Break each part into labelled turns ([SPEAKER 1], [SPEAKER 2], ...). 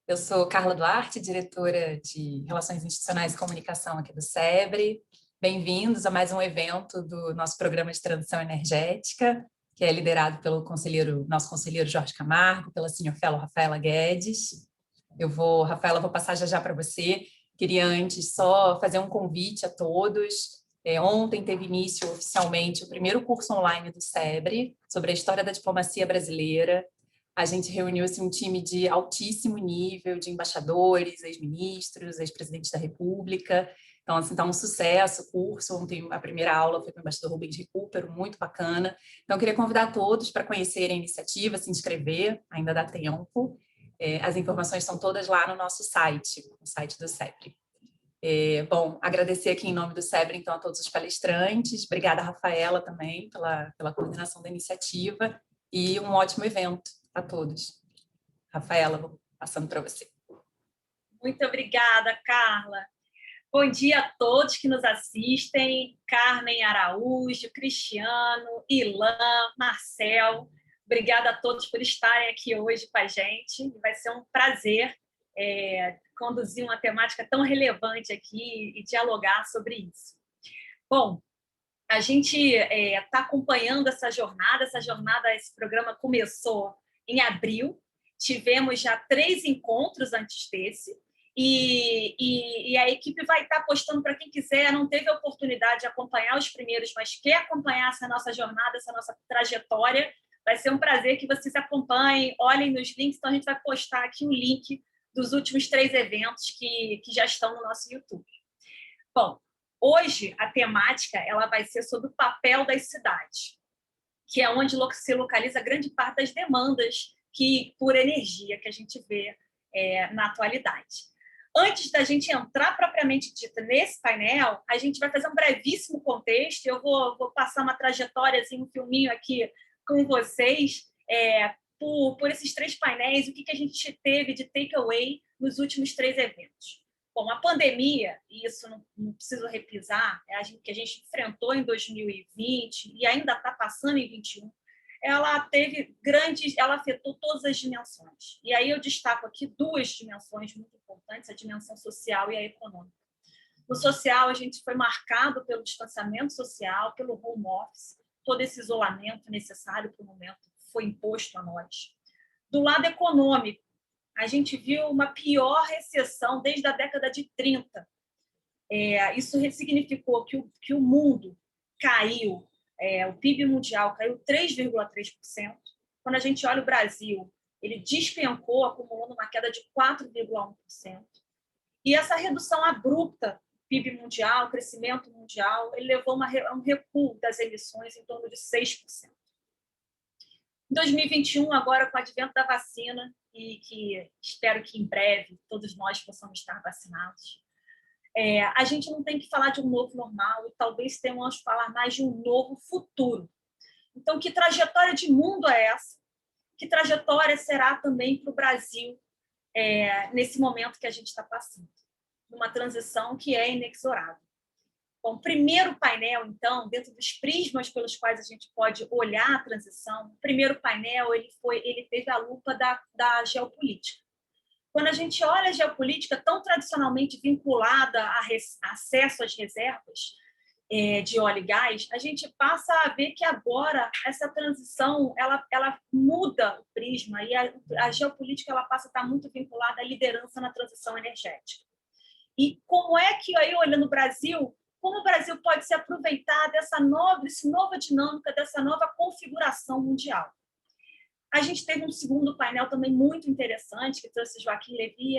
[SPEAKER 1] Eu sou Carla Duarte, diretora de Relações Institucionais e Comunicação aqui do SEBRE. Bem-vindos a mais um evento do nosso programa de transição energética, que é liderado pelo nosso conselheiro Jorge Camargo, pela Senior Fellow Rafaela Guedes. Rafaela, vou passar já para você. Queria antes só fazer um convite a todos. Ontem teve início oficialmente o primeiro curso online do SEBRE sobre a história da diplomacia brasileira. A gente reuniu um time de altíssimo nível, de embaixadores, ex-ministros, ex-presidentes da República. Então, assim, está um sucesso o curso. Ontem a primeira aula foi com o embaixador Rubens Recupero, muito bacana. Então, eu queria convidar todos para conhecerem a iniciativa, se inscrever, ainda dá tempo. As informações estão todas lá no nosso site, no site do SEBRE. Bom, agradecer aqui em nome do SEBRE, então, a todos os palestrantes. Obrigada, Rafaela, também, pela coordenação da iniciativa. E um ótimo evento a todos. Rafaela, vou passando para você.
[SPEAKER 2] Muito obrigada, Carla. Bom dia a todos que nos assistem. Carmen Araújo, Cristiano, Ilan, Marcel. Obrigada a todos por estarem aqui hoje com a gente. Vai ser um prazer conduzir uma temática tão relevante aqui e dialogar sobre isso. Bom, a gente está acompanhando essa jornada. Esse programa começou em abril. Tivemos já 3 encontros antes desse. E a equipe vai estar postando para quem quiser, não teve a oportunidade de acompanhar os primeiros, mas quer acompanhar essa nossa jornada, essa nossa trajetória. Vai ser um prazer que vocês acompanhem, olhem nos links. Então, a gente vai postar aqui o link dos últimos 3 eventos que já estão no nosso YouTube. Bom, hoje a temática ela vai ser sobre o papel das cidades, que é onde se localiza grande parte das demandas por energia que a gente vê na atualidade. Antes da gente entrar propriamente dita nesse painel, a gente vai fazer um brevíssimo contexto. Eu vou passar uma trajetória, assim, um filminho aqui com vocês por esses 3 painéis, o que a gente teve de takeaway nos últimos 3 eventos. Bom, a pandemia, e isso não preciso repisar, que a gente enfrentou em 2020 e ainda está passando em 2021, ela afetou todas as dimensões. E aí eu destaco aqui 2 dimensões muito importantes, a dimensão social e a econômica. No social, a gente foi marcado pelo distanciamento social, pelo home office, todo esse isolamento necessário para o momento foi imposto a nós. Do lado econômico, a gente viu uma pior recessão desde a década de 30. Isso significou que o mundo caiu, o PIB mundial caiu 3,3%. Quando a gente olha o Brasil, ele despencou, acumulando uma queda de 4,1%. E essa redução abrupta do PIB mundial, crescimento mundial, ele levou a um recuo das emissões em torno de 6%. Em 2021, agora com o advento da vacina, e que espero que em breve todos nós possamos estar vacinados, a gente não tem que falar de um novo normal e talvez tenhamos que falar mais de um novo futuro. Então, que trajetória de mundo é essa? Que trajetória será também para o Brasil nesse momento que a gente está passando? Numa transição que é inexorável. Bom, o primeiro painel, então, dentro dos prismas pelos quais a gente pode olhar a transição, o primeiro painel ele teve a lupa da geopolítica. Quando a gente olha a geopolítica tão tradicionalmente vinculada a acesso às reservas de óleo e gás, a gente passa a ver que agora essa transição ela muda o prisma e a geopolítica ela passa a estar muito vinculada à liderança na transição energética. E como é que, aí olhando o Brasil, como o Brasil pode se aproveitar dessa nova dinâmica, dessa nova configuração mundial? A gente teve um segundo painel também muito interessante, que trouxe Joaquim Levy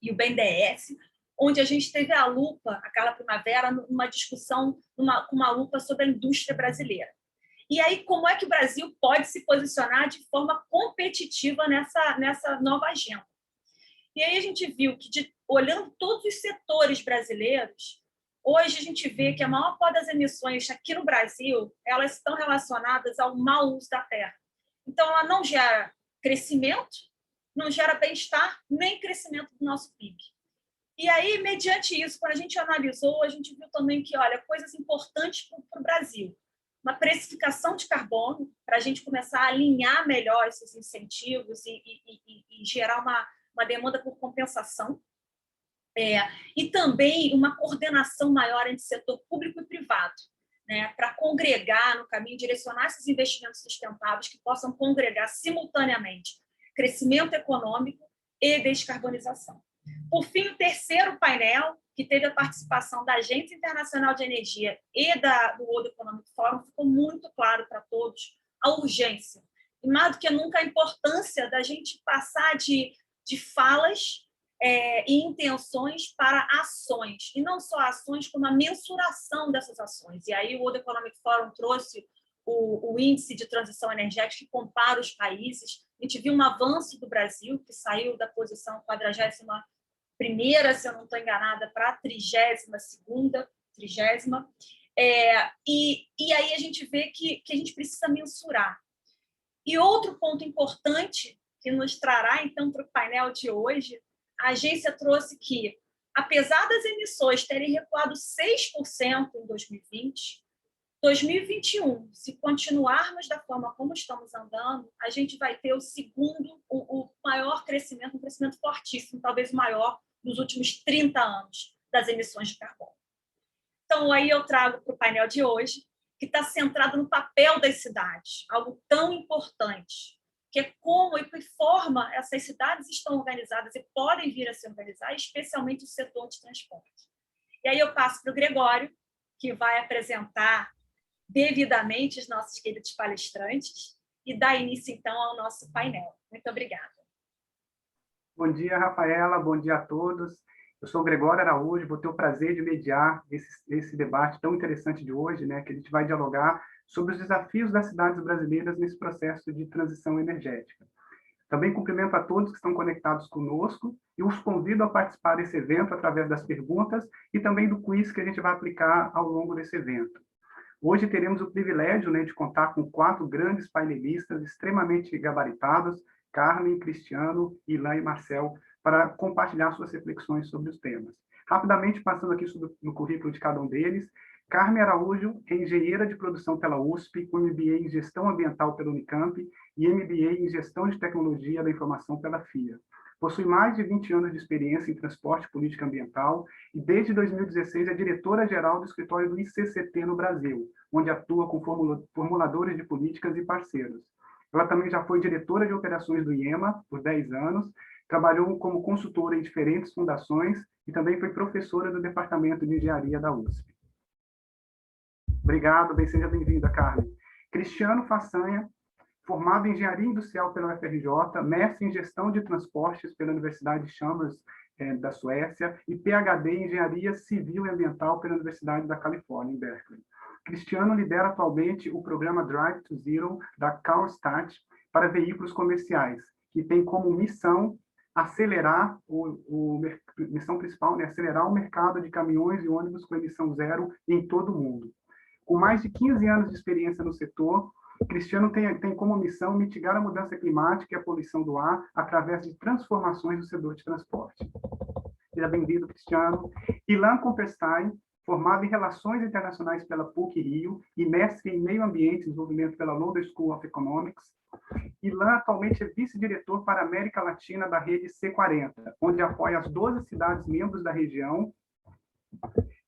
[SPEAKER 2] e o BNDES, onde a gente teve a lupa, aquela primavera, numa discussão, com uma lupa sobre a indústria brasileira. E aí, como é que o Brasil pode se posicionar de forma competitiva nessa nova agenda? E aí a gente viu que, olhando todos os setores brasileiros, hoje a gente vê que a maior parte das emissões aqui no Brasil elas estão relacionadas ao mau uso da terra. Então, ela não gera crescimento, não gera bem-estar, nem crescimento do nosso PIB. E aí, mediante isso, quando a gente analisou, a gente viu também que, olha, coisas importantes para o Brasil, uma precificação de carbono para a gente começar a alinhar melhor esses incentivos e gerar uma demanda por compensação. E também uma coordenação maior entre setor público e privado, né, para congregar no caminho, direcionar esses investimentos sustentáveis que possam congregar simultaneamente crescimento econômico e descarbonização. Por fim, o terceiro painel, que teve a participação da Agência Internacional de Energia e do World Economic Forum, ficou muito claro para todos a urgência, e mais do que nunca a importância da gente passar de falas e intenções para ações, e não só ações, como a mensuração dessas ações. E aí o World Economic Forum trouxe o índice de transição energética que compara os países. A gente viu um avanço do Brasil, que saiu da posição 41ª, se eu não estou enganada, para a 32ª, 30ª. E aí a gente vê que a gente precisa mensurar. E outro ponto importante que nos trará, então, para o painel de hoje, a agência trouxe que, apesar das emissões terem recuado 6% em 2020, 2021, se continuarmos da forma como estamos andando, a gente vai ter o maior crescimento, um crescimento fortíssimo, talvez o maior dos últimos 30 anos das emissões de carbono. Então, aí eu trago para o painel de hoje, que está centrado no papel das cidades, algo tão importante, que é como e que forma essas cidades estão organizadas e podem vir a se organizar, especialmente o setor de transporte. E aí eu passo para o Gregório, que vai apresentar devidamente os nossos queridos palestrantes e dar início, então, ao nosso painel. Muito obrigada.
[SPEAKER 3] Bom dia, Rafaela. Bom dia a todos. Eu sou o Gregório Araújo, vou ter o prazer de mediar esse debate tão interessante de hoje, né, que a gente vai dialogar sobre os desafios das cidades brasileiras nesse processo de transição energética. Também cumprimento a todos que estão conectados conosco e os convido a participar desse evento através das perguntas e também do quiz que a gente vai aplicar ao longo desse evento. Hoje teremos o privilégio, né, de contar com 4 grandes painelistas extremamente gabaritados, Carmen, Cristiano, Ilan e Marcel, para compartilhar suas reflexões sobre os temas. Rapidamente, passando aqui no currículo de cada um deles, Carmen Araújo é engenheira de produção pela USP, com MBA em Gestão Ambiental pela Unicamp e MBA em Gestão de Tecnologia da Informação pela FIA. Possui mais de 20 anos de experiência em transporte e política ambiental e, desde 2016, é diretora-geral do escritório do ICCT no Brasil, onde atua com formuladores de políticas e parceiros. Ela também já foi diretora de operações do IEMA por 10 anos, trabalhou como consultora em diferentes fundações e também foi professora do Departamento de Engenharia da USP. Obrigado, seja bem-vinda, Carmen. Cristiano Façanha, formado em Engenharia Industrial pela UFRJ, mestre em Gestão de Transportes pela Universidade de Chambers, da Suécia, e PhD em Engenharia Civil e Ambiental pela Universidade da Califórnia, em Berkeley. Cristiano lidera atualmente o programa Drive to Zero da CalSTART para veículos comerciais, que tem como missão acelerar missão principal, né, acelerar o mercado de caminhões e ônibus com emissão zero em todo o mundo. Com mais de 15 anos de experiência no setor, Cristiano tem como missão mitigar a mudança climática e a poluição do ar através de transformações no setor de transporte. Seja bem-vindo, Cristiano. Ilan Komperstein, formado em Relações Internacionais pela PUC-Rio e mestre em Meio Ambiente e Desenvolvimento pela London School of Economics. Ilan atualmente é vice-diretor para a América Latina da rede C40, onde apoia as 12 cidades membros da região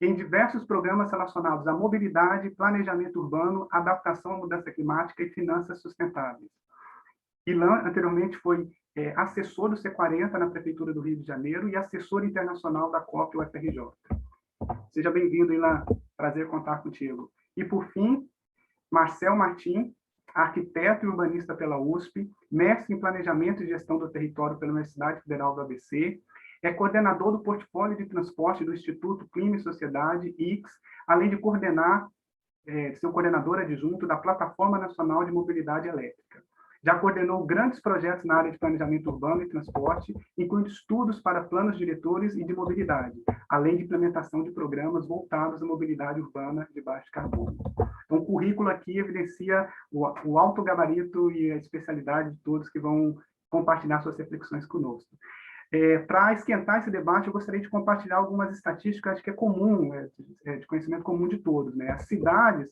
[SPEAKER 3] em diversos programas relacionados à mobilidade, planejamento urbano, adaptação à mudança climática e finanças sustentáveis. Ilan anteriormente foi assessor do C40 na Prefeitura do Rio de Janeiro e assessor internacional da COP UFRJ. Seja bem-vindo, Ilan. Prazer contar contigo. E, por fim, Marcel Martim, arquiteto e urbanista pela USP, mestre em Planejamento e Gestão do Território pela Universidade Federal do ABC, é coordenador do portfólio de transporte do Instituto Clima e Sociedade, IX, além de ser o coordenador adjunto da Plataforma Nacional de Mobilidade Elétrica. Já coordenou grandes projetos na área de planejamento urbano e transporte, incluindo estudos para planos diretores e de mobilidade, além de implementação de programas voltados à mobilidade urbana de baixo carbono. Então, o currículo aqui evidencia o alto gabarito e a especialidade de todos que vão compartilhar suas reflexões conosco. Para esquentar esse debate, eu gostaria de compartilhar algumas estatísticas que é comum, de conhecimento comum de todos, né? As cidades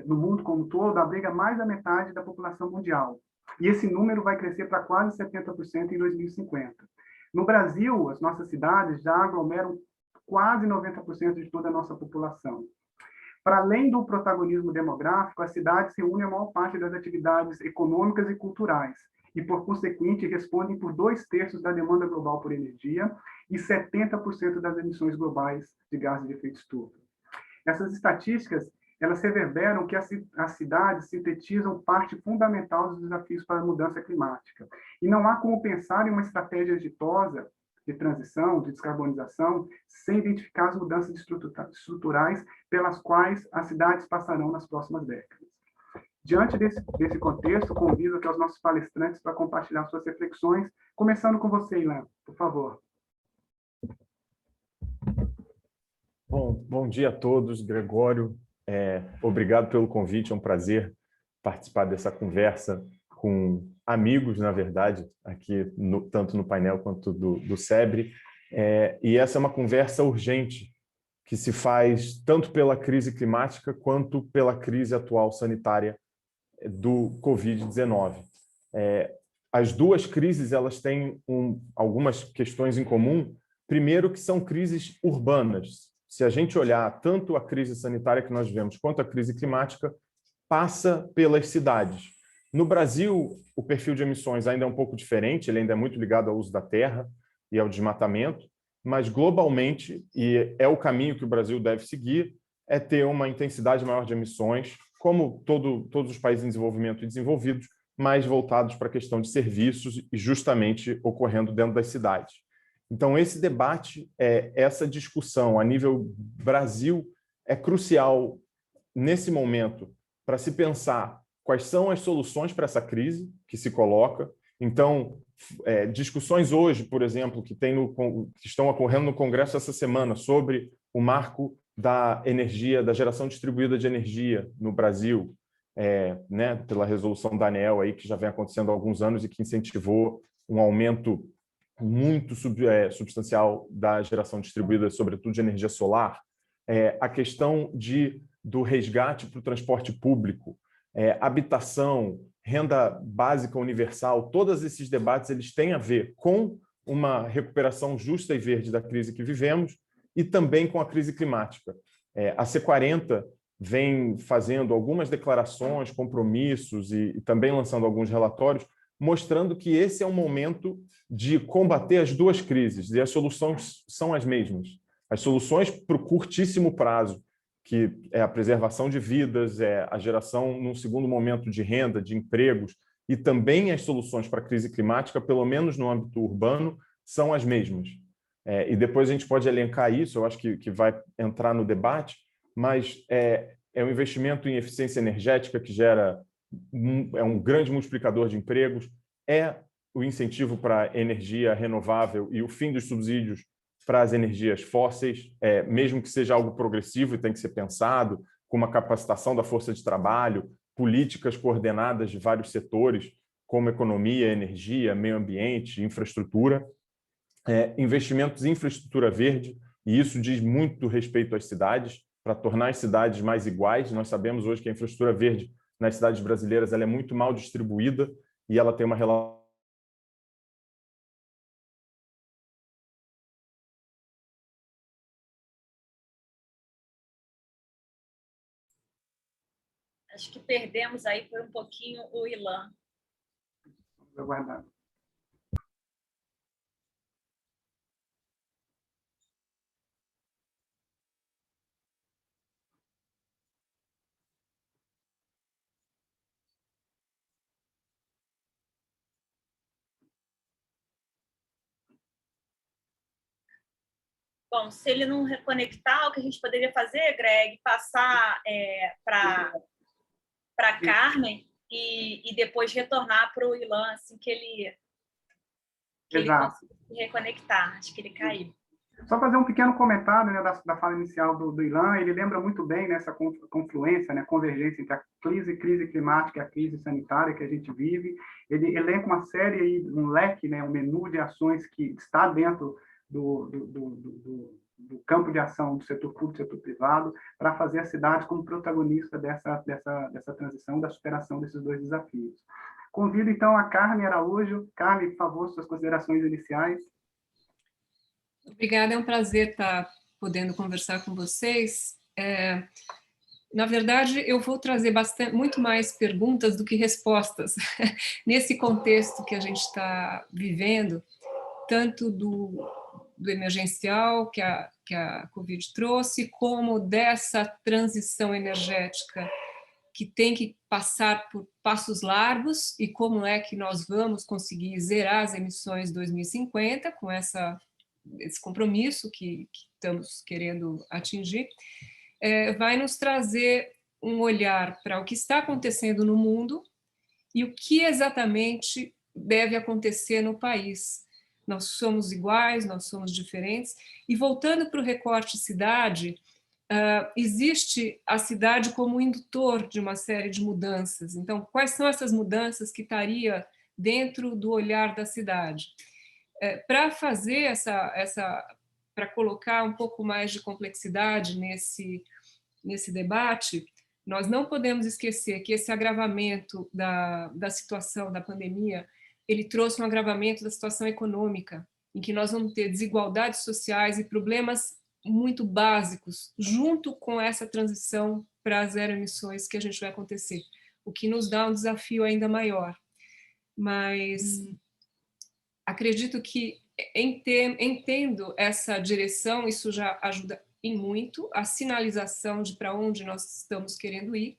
[SPEAKER 3] no mundo como um todo, abriga mais da metade da população mundial. E esse número vai crescer para quase 70% em 2050. No Brasil, as nossas cidades já aglomeram quase 90% de toda a nossa população. Para além do protagonismo demográfico, as cidades reúnem a maior parte das atividades econômicas e culturais, e, por consequente, respondem por 2/3 da demanda global por energia e 70% das emissões globais de gases de efeito estufa. Essas estatísticas, elas reverberam que as cidades sintetizam parte fundamental dos desafios para a mudança climática. E não há como pensar em uma estratégia exitosa de transição, de descarbonização, sem identificar as mudanças estruturais pelas quais as cidades passarão nas próximas décadas. Diante desse contexto, convido aqui os nossos palestrantes para compartilhar suas reflexões, começando com você, Ilan, por favor.
[SPEAKER 4] Bom dia a todos, Gregório. Obrigado pelo convite, é um prazer participar dessa conversa com amigos, na verdade, aqui tanto no painel quanto do SEBRE. E essa é uma conversa urgente que se faz tanto pela crise climática quanto pela crise atual sanitária do Covid-19. As duas crises elas têm algumas questões em comum. Primeiro, que são crises urbanas. Se a gente olhar tanto a crise sanitária que nós vivemos quanto a crise climática, passa pelas cidades. No Brasil, o perfil de emissões ainda é um pouco diferente, ele ainda é muito ligado ao uso da terra e ao desmatamento, mas globalmente, e é o caminho que o Brasil deve seguir, é ter uma intensidade maior de emissões, como todos os países em desenvolvimento e desenvolvidos, mais voltados para a questão de serviços e justamente ocorrendo dentro das cidades. Então, esse debate, essa discussão a nível Brasil é crucial nesse momento para se pensar quais são as soluções para essa crise que se coloca. Então, discussões hoje, por exemplo, que estão ocorrendo no Congresso essa semana sobre o marco da energia, da geração distribuída de energia no Brasil, pela resolução da ANEEL, aí, que já vem acontecendo há alguns anos e que incentivou um aumento muito substancial da geração distribuída, sobretudo de energia solar, a questão do resgate para o transporte público, habitação, renda básica universal, todos esses debates eles têm a ver com uma recuperação justa e verde da crise que vivemos e também com a crise climática. A C40 vem fazendo algumas declarações, compromissos e também lançando alguns relatórios, mostrando que esse é um momento de combater as duas crises, e as soluções são as mesmas. As soluções para o curtíssimo prazo, que é a preservação de vidas, é a geração, num segundo momento, de renda, de empregos, e também as soluções para a crise climática, pelo menos no âmbito urbano, são as mesmas. E depois a gente pode elencar isso, eu acho que vai entrar no debate, mas é um investimento em eficiência energética que gera um grande multiplicador de empregos, é o incentivo para a energia renovável e o fim dos subsídios para as energias fósseis, mesmo que seja algo progressivo e tem que ser pensado, com uma capacitação da força de trabalho, políticas coordenadas de vários setores, como economia, energia, meio ambiente, infraestrutura, investimentos em infraestrutura verde, e isso diz muito respeito às cidades, para tornar as cidades mais iguais. Nós sabemos hoje que a infraestrutura verde nas cidades brasileiras ela é muito mal distribuída e ela tem uma relação.
[SPEAKER 2] Acho que perdemos aí por um pouquinho o Ilan.
[SPEAKER 3] Vou aguardar.
[SPEAKER 2] Bom, se ele não reconectar, o que a gente poderia fazer, Greg, passar para a Carmen e depois retornar para o Ilan, assim que ele conseguir se reconectar. Acho que ele caiu.
[SPEAKER 3] Só fazer um pequeno comentário, né, da fala inicial do Ilan. Ele lembra muito bem nessa confluência, né, convergência entre a crise climática e a crise sanitária que a gente vive. Ele elenca uma série, um leque, né, um menu de ações que está dentro do campo de ação do setor público e do setor privado, para fazer a cidade como protagonista dessa transição, da superação desses dois desafios. Convido, então, a Carmen Araújo. Carmen, por favor, suas considerações iniciais.
[SPEAKER 5] Obrigada, é um prazer estar podendo conversar com vocês. Na verdade, eu vou trazer muito mais perguntas do que respostas nesse contexto que a gente está vivendo, tanto do emergencial que a Covid trouxe, como dessa transição energética que tem que passar por passos largos e como é que nós vamos conseguir zerar as emissões 2050 com esse compromisso que estamos querendo atingir, vai nos trazer um olhar para o que está acontecendo no mundo e o que exatamente deve acontecer no país. Nós somos iguais, nós somos diferentes. E voltando para o recorte cidade, existe a cidade como indutor de uma série de mudanças. Então, quais são essas mudanças que estaria dentro do olhar da cidade? Para fazer para colocar um pouco mais de complexidade nesse debate, nós não podemos esquecer que esse agravamento da situação da pandemia, ele trouxe um agravamento da situação econômica, em que nós vamos ter desigualdades sociais e problemas muito básicos, junto com essa transição para zero emissões que a gente vai acontecer, o que nos dá um desafio ainda maior. Mas acredito que, entendo essa direção, isso já ajuda em muito a sinalização de para onde nós estamos querendo ir,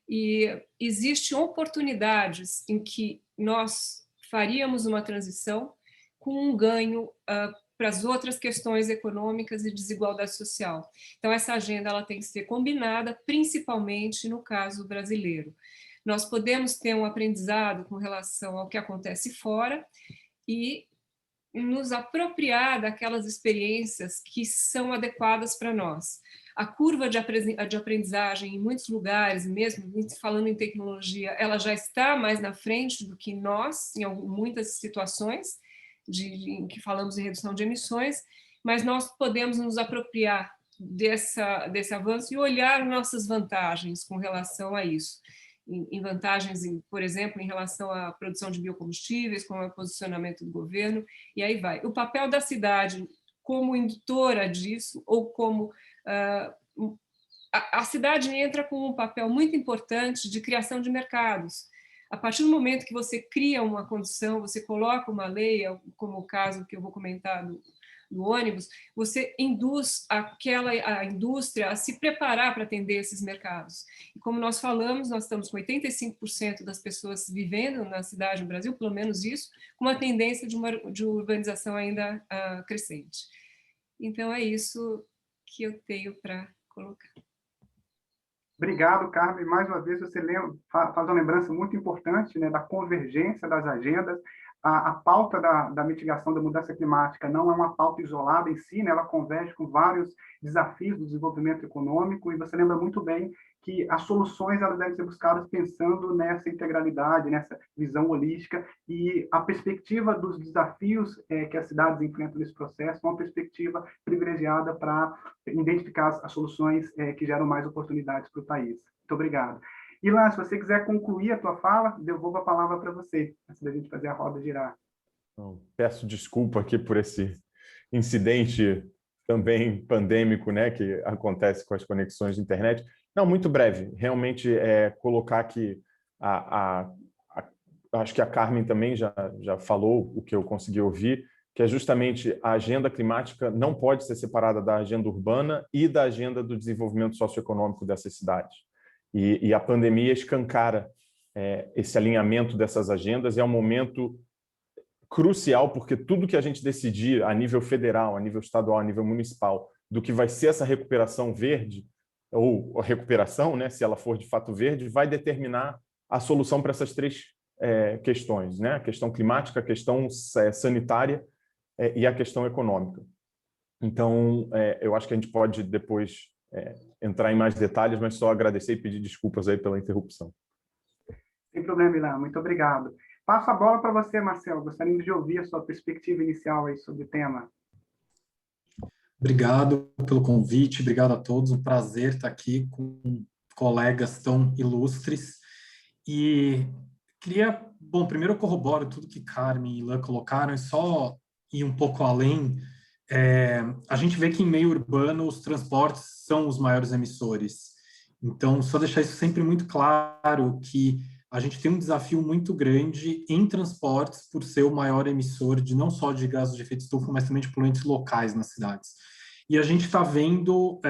[SPEAKER 5] e existem oportunidades em que nós faríamos uma transição com um ganho para as outras questões econômicas e desigualdade social. Então, essa agenda ela tem que ser combinada, principalmente no caso brasileiro. Nós podemos ter um aprendizado com relação ao que acontece fora e nos apropriar daquelas experiências que são adequadas para nós. A curva de aprendizagem em muitos lugares, mesmo falando em tecnologia, ela já está mais na frente do que nós, em muitas situações, em que falamos em redução de emissões, mas nós podemos nos apropriar desse avanço e olhar nossas vantagens com relação a isso. Em vantagens, por exemplo, em relação à produção de biocombustíveis, como é o posicionamento do governo, e aí vai. O papel da cidade como indutora disso, ou como... a cidade entra com um papel muito importante de criação de mercados. A partir do momento que você cria uma condição, você coloca uma lei, como o caso que eu vou comentar do ônibus, você induz a indústria a se preparar para atender esses mercados. E como nós falamos, nós estamos com 85% das pessoas vivendo na cidade do Brasil, pelo menos isso, com uma tendência de urbanização ainda crescente. Então, é isso que eu tenho para colocar.
[SPEAKER 3] Obrigado, Carmen. Mais uma vez, você faz uma lembrança muito importante, né, da convergência das agendas. A pauta da mitigação da mudança climática não é uma pauta isolada em si, né, ela converge com vários desafios do desenvolvimento econômico, e você lembra muito bem que as soluções elas devem ser buscadas pensando nessa integralidade, nessa visão holística, e a perspectiva dos desafios que as cidades enfrentam nesse processo é uma perspectiva privilegiada para identificar as soluções que geram mais oportunidades para o país. Muito obrigado. Ilan, se você quiser concluir a tua fala, devolvo a palavra para você, antes da gente fazer a roda girar.
[SPEAKER 4] Então, peço desculpa aqui por esse incidente também pandêmico, né, que acontece com as conexões de internet. Não, muito breve. Realmente colocar que acho que a Carmen também já falou o que eu consegui ouvir, que é justamente a agenda climática não pode ser separada da agenda urbana e da agenda do desenvolvimento socioeconômico dessas cidades. E a pandemia escancara esse alinhamento dessas agendas, e é um momento crucial, porque tudo que a gente decidir a nível federal, a nível estadual, a nível municipal, do que vai ser essa recuperação verde, ou a recuperação, né, se ela for de fato verde, vai determinar a solução para essas três questões, né? A questão climática, a questão sanitária e a questão econômica. Então, eu acho que a gente pode depois entrar em mais detalhes, mas só agradecer e pedir desculpas aí pela interrupção.
[SPEAKER 3] Sem problema, Ilan. Muito obrigado. Passo a bola para você, Marcelo. Gostaríamos de ouvir a sua perspectiva inicial aí sobre o tema.
[SPEAKER 6] Obrigado pelo convite, obrigado a todos. Um prazer estar aqui com colegas tão ilustres. E queria, bom, primeiro eu corroboro tudo que Carmen e Ilan colocaram, e só ir um pouco além. A gente vê que em meio urbano os transportes são os maiores emissores. Então, só deixar isso sempre muito claro que a gente tem um desafio muito grande em transportes por ser o maior emissor de não só de gases de efeito estufa, mas também de poluentes locais nas cidades. E a gente está vendo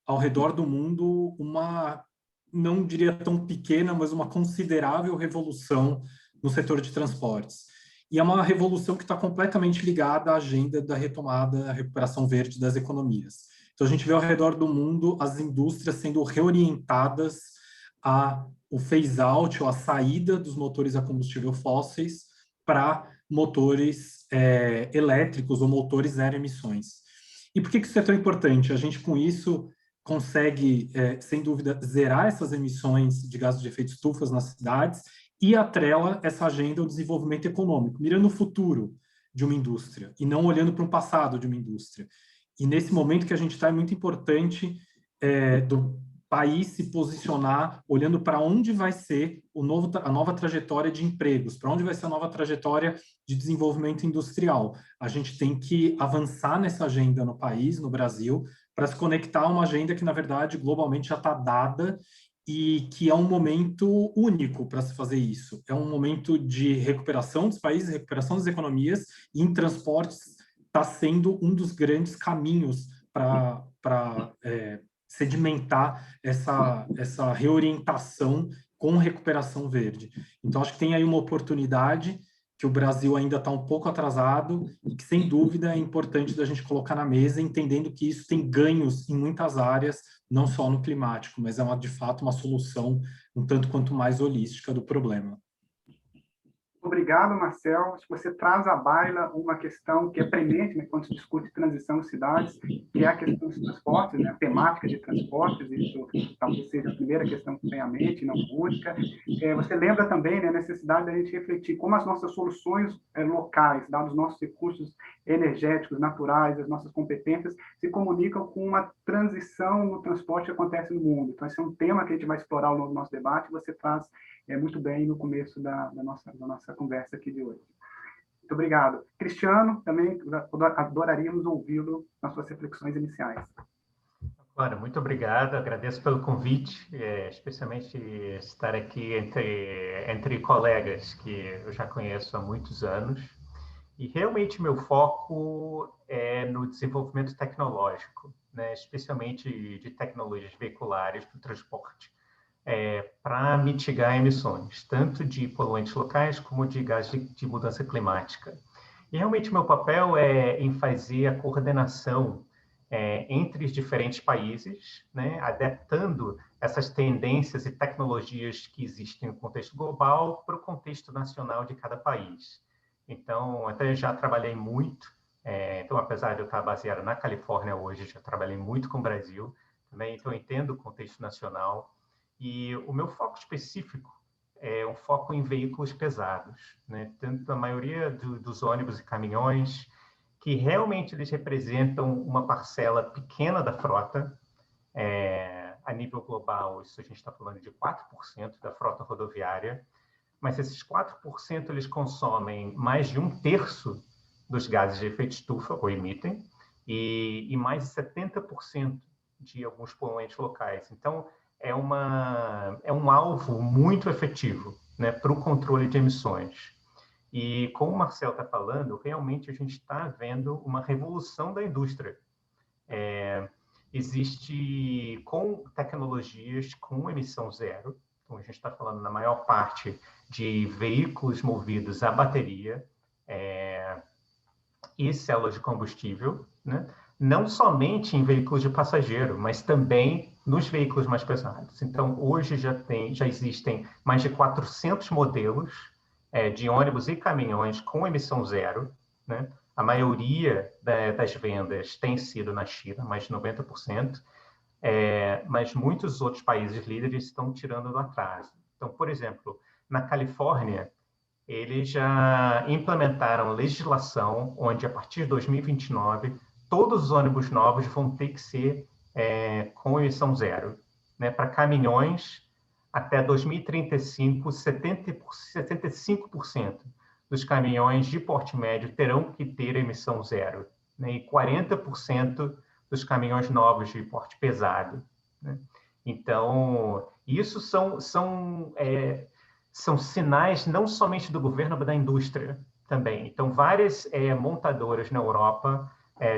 [SPEAKER 6] ao redor do mundo uma, não diria tão pequena, mas uma considerável revolução no setor de transportes. E é uma revolução que está completamente ligada à agenda da retomada, da recuperação verde das economias. Então, a gente vê ao redor do mundo as indústrias sendo reorientadas o phase-out, ou a saída dos motores a combustível fósseis para motores elétricos ou motores zero emissões. E por que isso é tão importante? A gente, com isso, consegue, sem dúvida, zerar essas emissões de gases de efeito estufa nas cidades e atrela essa agenda ao desenvolvimento econômico, mirando o futuro de uma indústria e não olhando para o passado de uma indústria. E nesse momento que a gente está, é muito importante do país se posicionar olhando para onde vai ser a nova trajetória de empregos, para onde vai ser a nova trajetória de desenvolvimento industrial. A gente tem que avançar nessa agenda no país, no Brasil, para se conectar a uma agenda que, na verdade, globalmente já está dada e que é um momento único para se fazer isso. É um momento de recuperação dos países, recuperação das economias, e em transportes está sendo um dos grandes caminhos para sedimentar essa reorientação com recuperação verde. Então, acho que tem aí uma oportunidade que o Brasil ainda está um pouco atrasado e que, sem dúvida, é importante da gente colocar na mesa, entendendo que isso tem ganhos em muitas áreas, não só no climático, mas é, de fato, uma solução um tanto quanto mais holística do problema.
[SPEAKER 3] Obrigado, Marcel. Acho que você traz à baila uma questão que é premente, né, quando se discute transição em cidades, que é a questão dos transportes, né, a temática de transportes. Isso talvez seja a primeira questão que vem à mente, não única. Você lembra também, né, a necessidade da gente refletir como as nossas soluções locais, dados os nossos recursos energéticos, naturais, as nossas competências, se comunicam com uma transição no transporte que acontece no mundo. Então, esse é um tema que a gente vai explorar ao longo do nosso debate, e você traz muito bem no começo da nossa conversa aqui de hoje. Muito obrigado. Cristiano, também adoraríamos ouvi-lo nas suas reflexões iniciais.
[SPEAKER 7] Claro, muito obrigado, agradeço pelo convite, especialmente estar aqui entre colegas que eu já conheço há muitos anos. E realmente meu foco é no desenvolvimento tecnológico, né, especialmente de tecnologias veiculares do transporte, para mitigar emissões, tanto de poluentes locais como de gases de mudança climática. E realmente meu papel é em fazer a coordenação entre os diferentes países, né, adaptando essas tendências e tecnologias que existem no contexto global para o contexto nacional de cada país. Então, até já trabalhei muito, então, apesar de eu estar baseado na Califórnia hoje, já trabalhei muito com o Brasil também, então entendo o contexto nacional. E o meu foco específico é um foco em veículos pesados, né? Tanto a maioria dos ônibus e caminhões, que realmente eles representam uma parcela pequena da frota. A nível global, isso a gente está falando de 4% da frota rodoviária, mas esses 4% eles consomem mais de 1/3 dos gases de efeito estufa, ou emitem, e mais de 70% de alguns poluentes locais. Então, é um alvo muito efetivo, né, para o controle de emissões. E como o Marcel está falando, realmente a gente está vendo uma revolução da indústria. Existe com tecnologias com emissão zero, então a gente está falando na maior parte de veículos movidos a bateria e células de combustível, né? Não somente em veículos de passageiro, mas também nos veículos mais pesados. Então, hoje já existem mais de 400 modelos de ônibus e caminhões com emissão zero, né? A maioria das vendas tem sido na China, mais de 90%, mas muitos outros países líderes estão tirando do atraso. Então, por exemplo, na Califórnia, eles já implementaram legislação onde, a partir de 2029, todos os ônibus novos vão ter que ser com emissão zero. Né? Para caminhões, até 2035, 75% dos caminhões de porte médio terão que ter emissão zero, né? E 40% dos caminhões novos de porte pesado. Né? Então, isso são sinais não somente do governo, mas da indústria também. Então, várias montadoras na Europa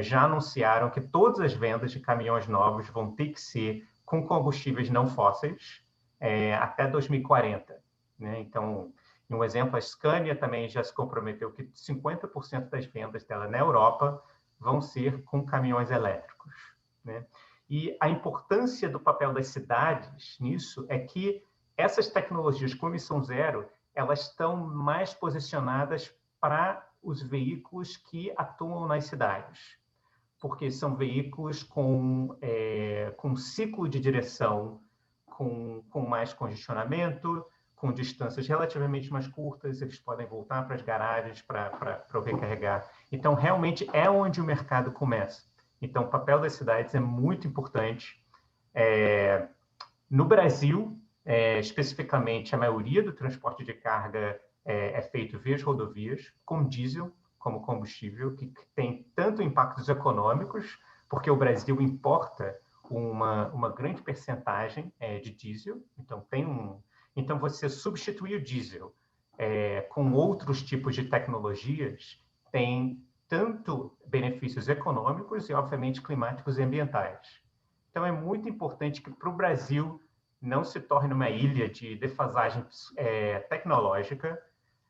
[SPEAKER 7] já anunciaram que todas as vendas de caminhões novos vão ter que ser com combustíveis não fósseis até 2040. Né? Então, um exemplo, a Scania também já se comprometeu que 50% das vendas dela na Europa vão ser com caminhões elétricos. Né? E a importância do papel das cidades nisso é que essas tecnologias com emissão zero, elas estão mais posicionadas para os veículos que atuam nas cidades, porque são veículos com ciclo de direção, com mais congestionamento, com distâncias relativamente mais curtas, eles podem voltar para as garagens para recarregar. Então, realmente é onde o mercado começa. Então, o papel das cidades é muito importante. No Brasil, especificamente, a maioria do transporte de carga é feito via rodovias, com diesel como combustível, que tem tanto impactos econômicos, porque o Brasil importa uma grande percentagem de diesel, então você substituir o diesel com outros tipos de tecnologias tem tanto benefícios econômicos e, obviamente, climáticos e ambientais. Então, é muito importante que, para o Brasil, não se torne uma ilha de defasagem tecnológica.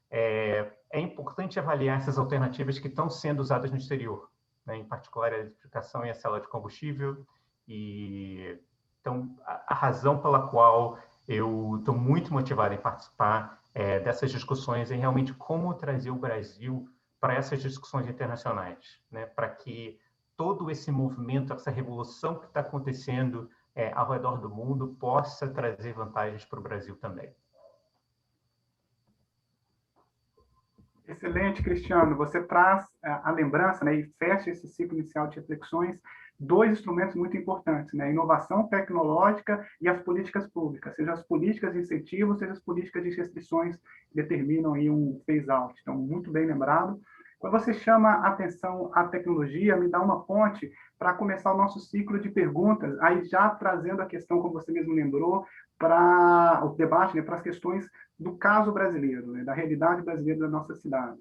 [SPEAKER 7] É importante avaliar essas alternativas que estão sendo usadas no exterior, né? Em particular a eletrificação e a célula de combustível. Então, a razão pela qual eu estou muito motivado em participar dessas discussões é realmente como trazer o Brasil para essas discussões internacionais, né? Para que todo esse movimento, essa revolução que está acontecendo ao redor do mundo possa trazer vantagens para o Brasil também.
[SPEAKER 3] Excelente, Cristiano. Você traz a lembrança, né, e fecha esse ciclo inicial de reflexões, dois instrumentos muito importantes, né? A inovação tecnológica e as políticas públicas, seja as políticas de incentivo, seja as políticas de restrições que determinam aí um phase-out. Então, muito bem lembrado. Quando você chama a atenção à tecnologia, me dá uma ponte para começar o nosso ciclo de perguntas, aí já trazendo a questão, como você mesmo lembrou, para o debate, né, para as questões do caso brasileiro, né, da realidade brasileira das nossas cidades.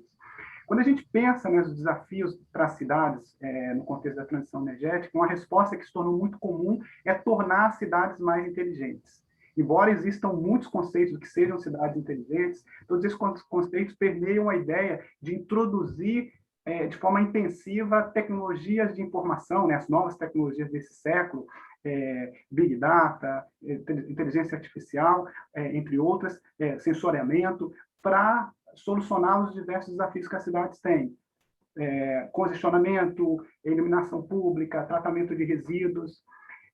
[SPEAKER 3] Quando a gente pensa nos desafios para as cidades, no contexto da transição energética, uma resposta que se tornou muito comum é tornar as cidades mais inteligentes. Embora existam muitos conceitos do que sejam cidades inteligentes, todos esses conceitos permeiam a ideia de introduzir de forma intensiva tecnologias de informação, né, as novas tecnologias desse século, Big Data, inteligência artificial, entre outras, sensoriamento, para solucionar os diversos desafios que as cidades têm. Congestionamento, iluminação pública, tratamento de resíduos.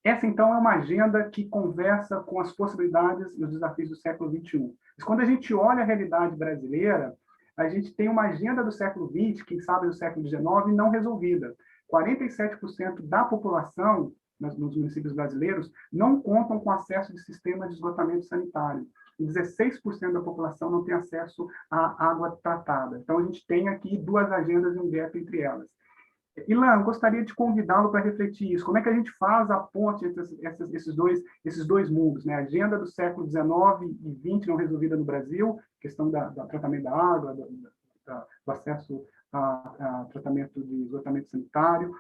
[SPEAKER 3] Essa, então, é uma agenda que conversa com as possibilidades e os desafios do século XXI. Mas quando a gente olha a realidade brasileira, a gente tem uma agenda do século XX, quem sabe do século XIX, não resolvida. 47% da população nos municípios brasileiros não contam com acesso de sistema de esgotamento sanitário. E 16% da população não tem acesso à água tratada. Então, a gente tem aqui duas agendas e um gap entre elas. Ilan, gostaria de convidá-lo para refletir isso. Como é que a gente faz a ponte entre esses dois mundos, né? A agenda do século XIX e XX não resolvida no Brasil, questão do tratamento da água, do acesso a tratamento de esgotamento sanitário,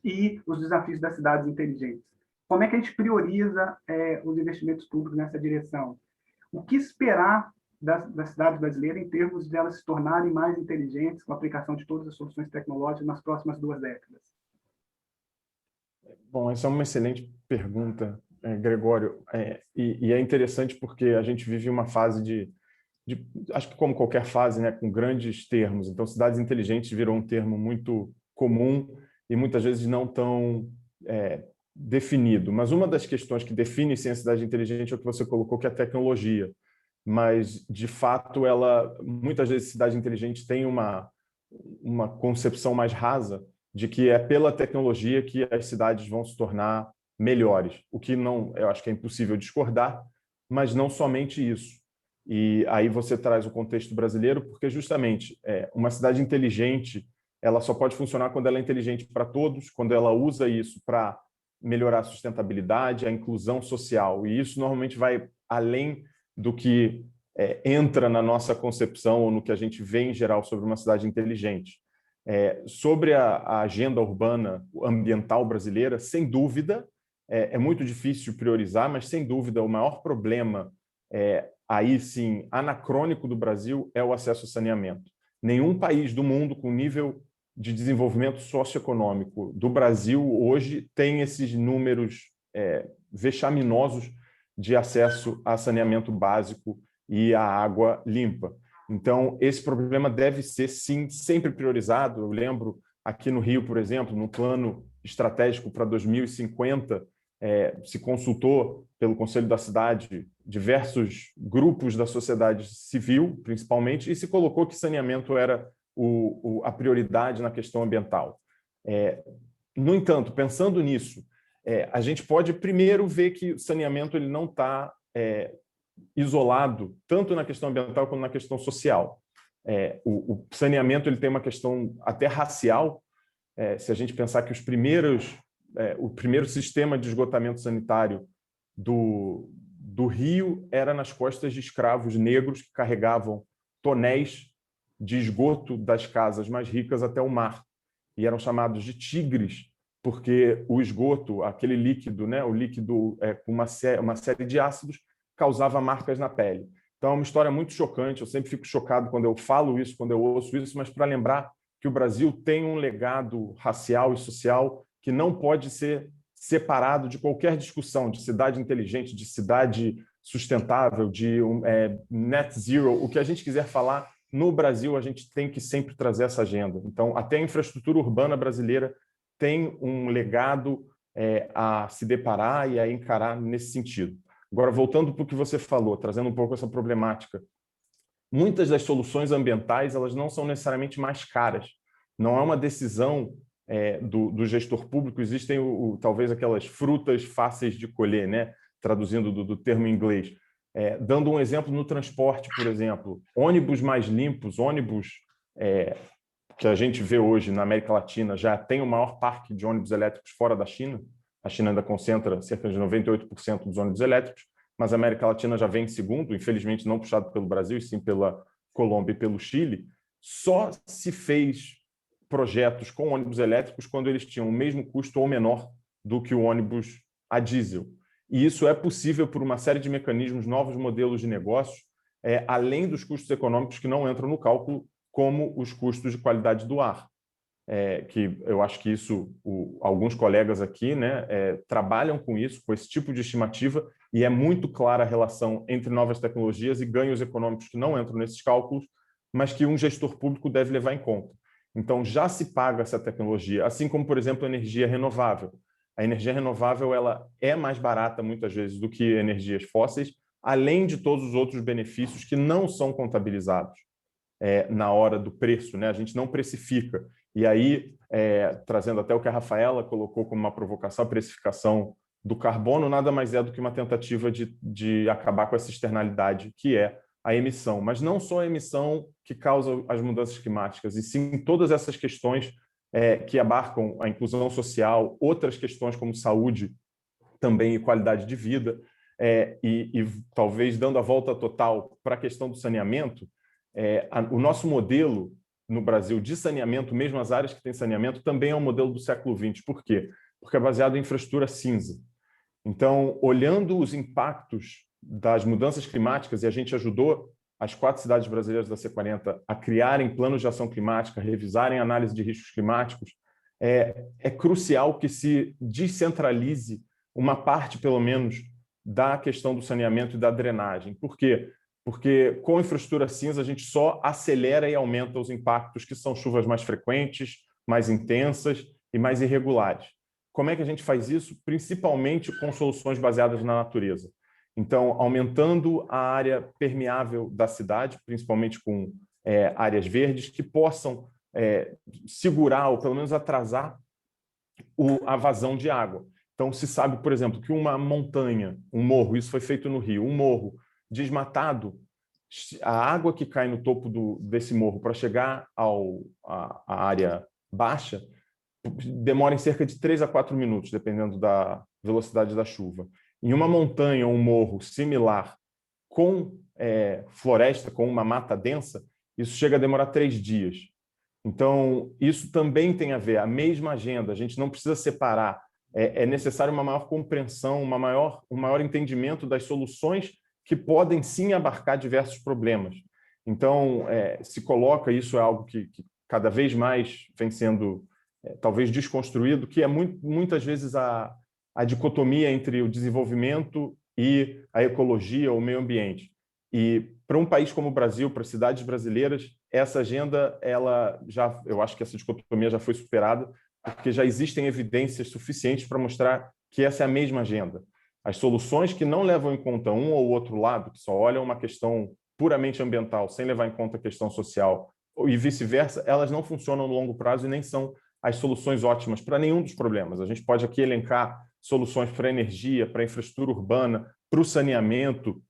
[SPEAKER 3] e os desafios das cidades inteligentes. Como é que a gente prioriza os investimentos públicos nessa direção? O que esperar das cidades brasileiras em termos de elas se tornarem mais inteligentes com a aplicação de todas as soluções tecnológicas nas próximas 2 décadas?
[SPEAKER 4] Bom, essa é uma excelente pergunta, Gregório, e é interessante porque a gente vive uma fase acho que como qualquer fase, né, com grandes termos. Então, cidades inteligentes virou um termo muito comum e muitas vezes não tão definido. Mas uma das questões que define sim a cidade inteligente é o que você colocou, que é a tecnologia. Mas, de fato, muitas vezes cidade inteligente tem uma concepção mais rasa de que é pela tecnologia que as cidades vão se tornar melhores, o que não, eu acho que é impossível discordar, mas não somente isso. E aí você traz o contexto brasileiro, porque justamente uma cidade inteligente, ela só pode funcionar quando ela é inteligente para todos, quando ela usa isso para melhorar a sustentabilidade, a inclusão social, e isso normalmente vai além do que entra na nossa concepção ou no que a gente vê em geral sobre uma cidade inteligente. Sobre a agenda urbana ambiental brasileira, sem dúvida, é muito difícil priorizar, mas sem dúvida o maior problema, aí sim, anacrônico do Brasil é o acesso ao saneamento. Nenhum país do mundo com nível de desenvolvimento socioeconômico do Brasil hoje tem esses números vexaminosos de acesso a saneamento básico e a água limpa. Então, esse problema deve ser, sim, sempre priorizado. Eu lembro, aqui no Rio, por exemplo, no plano estratégico para 2050, se consultou pelo Conselho da Cidade diversos grupos da sociedade civil, principalmente, e se colocou que saneamento era a prioridade na questão ambiental. No entanto, pensando nisso, a gente pode primeiro ver que o saneamento ele não está isolado, tanto na questão ambiental como na questão social. O saneamento ele tem uma questão até racial. Se a gente pensar que o primeiro sistema de esgotamento sanitário do Rio era nas costas de escravos negros que carregavam tonéis de esgoto das casas mais ricas até o mar, e eram chamados de tigres, porque o esgoto, aquele líquido, né, o líquido com uma série de ácidos, causava marcas na pele. Então é uma história muito chocante, eu sempre fico chocado quando eu falo isso, quando eu ouço isso, mas para lembrar que o Brasil tem um legado racial e social que não pode ser separado de qualquer discussão de cidade inteligente, de cidade sustentável, de net zero, o que a gente quiser falar, no Brasil a gente tem que sempre trazer essa agenda. Então, até a infraestrutura urbana brasileira tem um legado a se deparar e a encarar nesse sentido. Agora, voltando para o que você falou, trazendo um pouco essa problemática, muitas das soluções ambientais elas não são necessariamente mais caras. Não é uma decisão do gestor público. Existem talvez aquelas frutas fáceis de colher, né? Traduzindo do termo em inglês. Dando um exemplo no transporte, por exemplo, ônibus mais limpos, ônibus que a gente vê hoje na América Latina já tem o maior parque de ônibus elétricos fora da China. A China ainda concentra cerca de 98% dos ônibus elétricos, mas a América Latina já vem em segundo, infelizmente não puxado pelo Brasil, e sim pela Colômbia e pelo Chile. Só se fez projetos com ônibus elétricos quando eles tinham o mesmo custo ou menor do que o ônibus a diesel. E isso é possível por uma série de mecanismos, novos modelos de negócios, além dos custos econômicos que não entram no cálculo, como os custos de qualidade do ar. Que eu acho que isso, alguns colegas aqui, né, trabalham com isso, com esse tipo de estimativa, e é muito clara a relação entre novas tecnologias e ganhos econômicos que não entram nesses cálculos, mas que um gestor público deve levar em conta. Então, já se paga essa tecnologia, assim como, por exemplo, a energia renovável. A energia renovável ela é mais barata, muitas vezes, do que energias fósseis, além de todos os outros benefícios que não são contabilizados na hora do preço, né? A gente não precifica. E aí, trazendo até o que a Rafaela colocou como uma provocação, a precificação do carbono nada mais é do que uma tentativa de acabar com essa externalidade, que é a emissão. Mas não só a emissão que causa as mudanças climáticas, e sim todas essas questões que abarcam a inclusão social, outras questões como saúde também e qualidade de vida, e talvez dando a volta total para a questão do saneamento, o nosso modelo no Brasil de saneamento, mesmo as áreas que têm saneamento, também é um modelo do século XX. Por quê? Porque é baseado em infraestrutura cinza. Então, olhando os impactos das mudanças climáticas, e a gente ajudou as 4 cidades brasileiras da C40 a criarem planos de ação climática, revisarem a análise de riscos climáticos, é crucial que se descentralize uma parte, pelo menos, da questão do saneamento e da drenagem. Por quê? Porque com a infraestrutura cinza a gente só acelera e aumenta os impactos, que são chuvas mais frequentes, mais intensas e mais irregulares. Como é que a gente faz isso? Principalmente com soluções baseadas na natureza. Então, aumentando a área permeável da cidade, principalmente com áreas verdes, que possam segurar ou pelo menos atrasar a vazão de água. Então, se sabe, por exemplo, que uma montanha, um morro, isso foi feito no Rio, um morro desmatado, a água que cai no topo desse morro para chegar à área baixa demora em cerca de 3 a 4 minutos, dependendo da velocidade da chuva. Em uma montanha ou um morro similar com floresta, com uma mata densa, isso chega a demorar 3 dias. Então, isso também tem a ver, a mesma agenda, a gente não precisa separar. É necessário uma maior compreensão, um maior entendimento das soluções que podem sim abarcar diversos problemas. Então, se coloca, isso é algo que cada vez mais vem sendo talvez desconstruído, que é muitas vezes a dicotomia entre o desenvolvimento e a ecologia, o meio ambiente. E para um país como o Brasil, para cidades brasileiras, essa agenda, eu acho que essa dicotomia já foi superada, porque já existem evidências suficientes para mostrar que essa é a mesma agenda. As soluções que não levam em conta um ou outro lado, que só olham uma questão puramente ambiental, sem levar em conta a questão social, e vice-versa, elas não funcionam no longo prazo e nem são as soluções ótimas para nenhum dos problemas. A gente pode aqui elencar soluções para a energia, para a infraestrutura urbana, para o saneamento,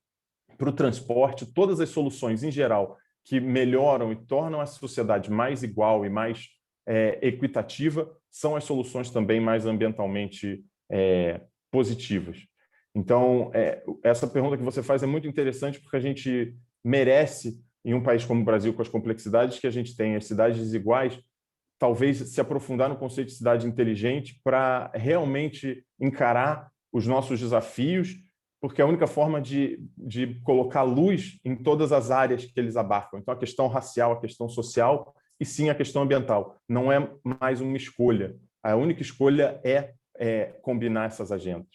[SPEAKER 4] para o transporte, todas as soluções em geral que melhoram e tornam a sociedade mais igual e mais equitativa são as soluções também mais ambientalmente positivas. Então, essa pergunta que você faz é muito interessante porque a gente merece, em um país como o Brasil, com as complexidades que a gente tem, as cidades desiguais, talvez se aprofundar no conceito de cidade inteligente para realmente encarar os nossos desafios, porque é a única forma de colocar luz em todas as áreas que eles abarcam. Então, a questão racial, a questão social e sim a questão ambiental. Não é mais uma escolha. A única escolha é combinar essas agendas.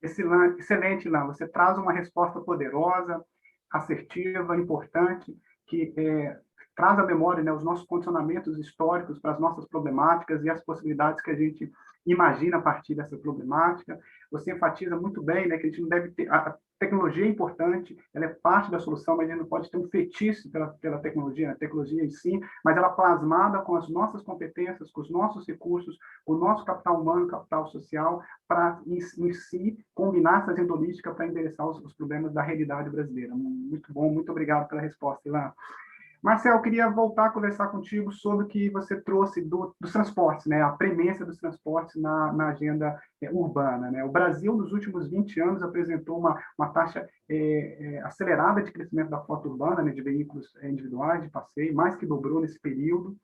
[SPEAKER 3] Excelente, Ilan. Você traz uma resposta poderosa, assertiva, importante, que traz à memória, né, os nossos condicionamentos históricos para as nossas problemáticas e as possibilidades que a gente imagina a partir dessa problemática. Você enfatiza muito bem, né, que a gente não deve ter... A tecnologia é importante, ela é parte da solução, mas a gente não pode ter um fetiche pela tecnologia, a tecnologia em si, mas ela plasmada com as nossas competências, com os nossos recursos, com o nosso capital humano, capital social, para, em si, combinar essa agenda holística para endereçar os problemas da realidade brasileira. Muito bom, muito obrigado pela resposta, Ilan. Marcel, eu queria voltar a conversar contigo sobre o que você trouxe dos transportes, né? A premência dos transportes na agenda urbana, né? O Brasil, nos últimos 20 anos, apresentou uma taxa acelerada de crescimento da frota urbana, né? De veículos individuais, de passeio, mais que dobrou nesse período,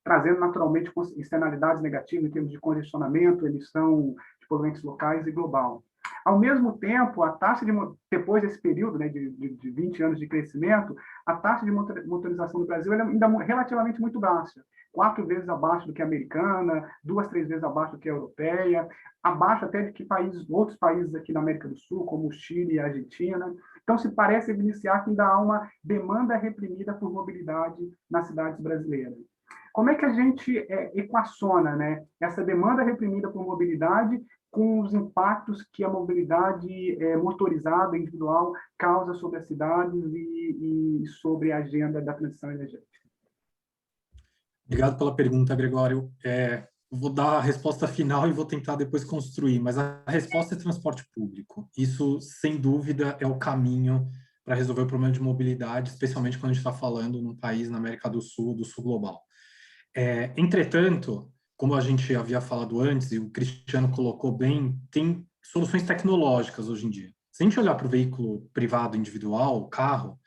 [SPEAKER 3] trazendo naturalmente externalidades negativas em termos de congestionamento, emissão de poluentes locais e global. Ao mesmo tempo, a taxa depois desse período, né, de 20 anos de crescimento, a taxa de motorização do Brasil é ainda relativamente muito baixa, 4 vezes abaixo do que a americana, 2, 3 vezes abaixo do que a europeia, abaixo até de que outros países aqui da América do Sul, como o Chile e a Argentina. Então, se parece evidenciar que ainda há uma demanda reprimida por mobilidade nas cidades brasileiras. Como é que a gente equaciona, né, essa demanda reprimida por mobilidade com os impactos que a mobilidade motorizada, individual, causa sobre as cidades e sobre a agenda da transição energética?
[SPEAKER 6] Obrigado pela pergunta, Gregório. Vou dar a resposta final e vou tentar depois construir, mas a resposta é transporte público. Isso, sem dúvida, é o caminho para resolver o problema de mobilidade, especialmente quando a gente está falando num país na América do Sul global. Entretanto, como a gente havia falado antes, e o Cristiano colocou bem, tem soluções tecnológicas hoje em dia. Se a gente olhar para o veículo privado individual, o carro,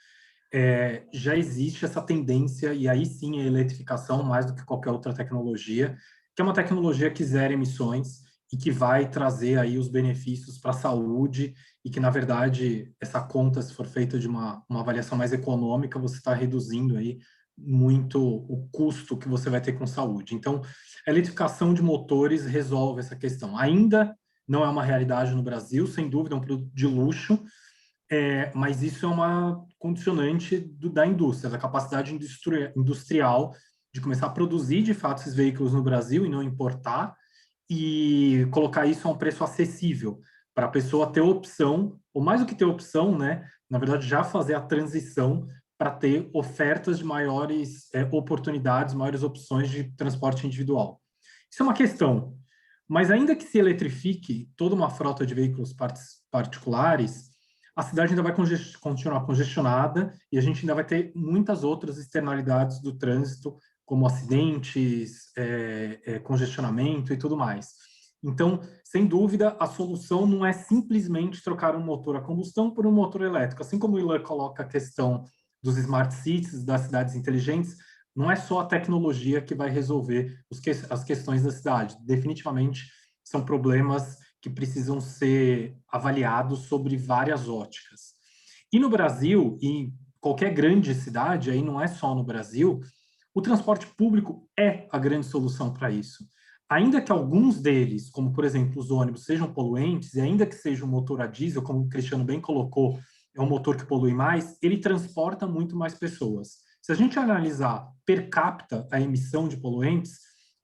[SPEAKER 6] já existe essa tendência, e aí sim a eletrificação, mais do que qualquer outra tecnologia, que é uma tecnologia que zera emissões e que vai trazer aí os benefícios para a saúde e que, na verdade, essa conta, se for feita de uma avaliação mais econômica, você está reduzindo aí muito o custo que você vai ter com saúde. Então, a eletrificação de motores resolve essa questão. Ainda não é uma realidade no Brasil, sem dúvida, é um produto de luxo, mas isso é uma condicionante da indústria, da capacidade industrial de começar a produzir, de fato, esses veículos no Brasil e não importar, e colocar isso a um preço acessível, para a pessoa ter opção, ou mais do que ter opção, né, na verdade, já fazer a transição para ter ofertas de maiores oportunidades, maiores opções de transporte individual. Isso é uma questão. Mas ainda que se eletrifique toda uma frota de veículos particulares, a cidade ainda vai continuar congestionada e a gente ainda vai ter muitas outras externalidades do trânsito, como acidentes, congestionamento e tudo mais. Então, sem dúvida, a solução não é simplesmente trocar um motor a combustão por um motor elétrico. Assim como o Ilan coloca a questão dos smart cities, das cidades inteligentes, não é só a tecnologia que vai resolver as questões da cidade. Definitivamente, são problemas que precisam ser avaliados sobre várias óticas. E no Brasil, em qualquer grande cidade, aí não é só no Brasil, o transporte público é a grande solução para isso. Ainda que alguns deles, como por exemplo os ônibus, sejam poluentes, e ainda que seja um motor a diesel, como o Cristiano bem colocou, é um motor que polui mais, ele transporta muito mais pessoas. Se a gente analisar per capita a emissão de poluentes,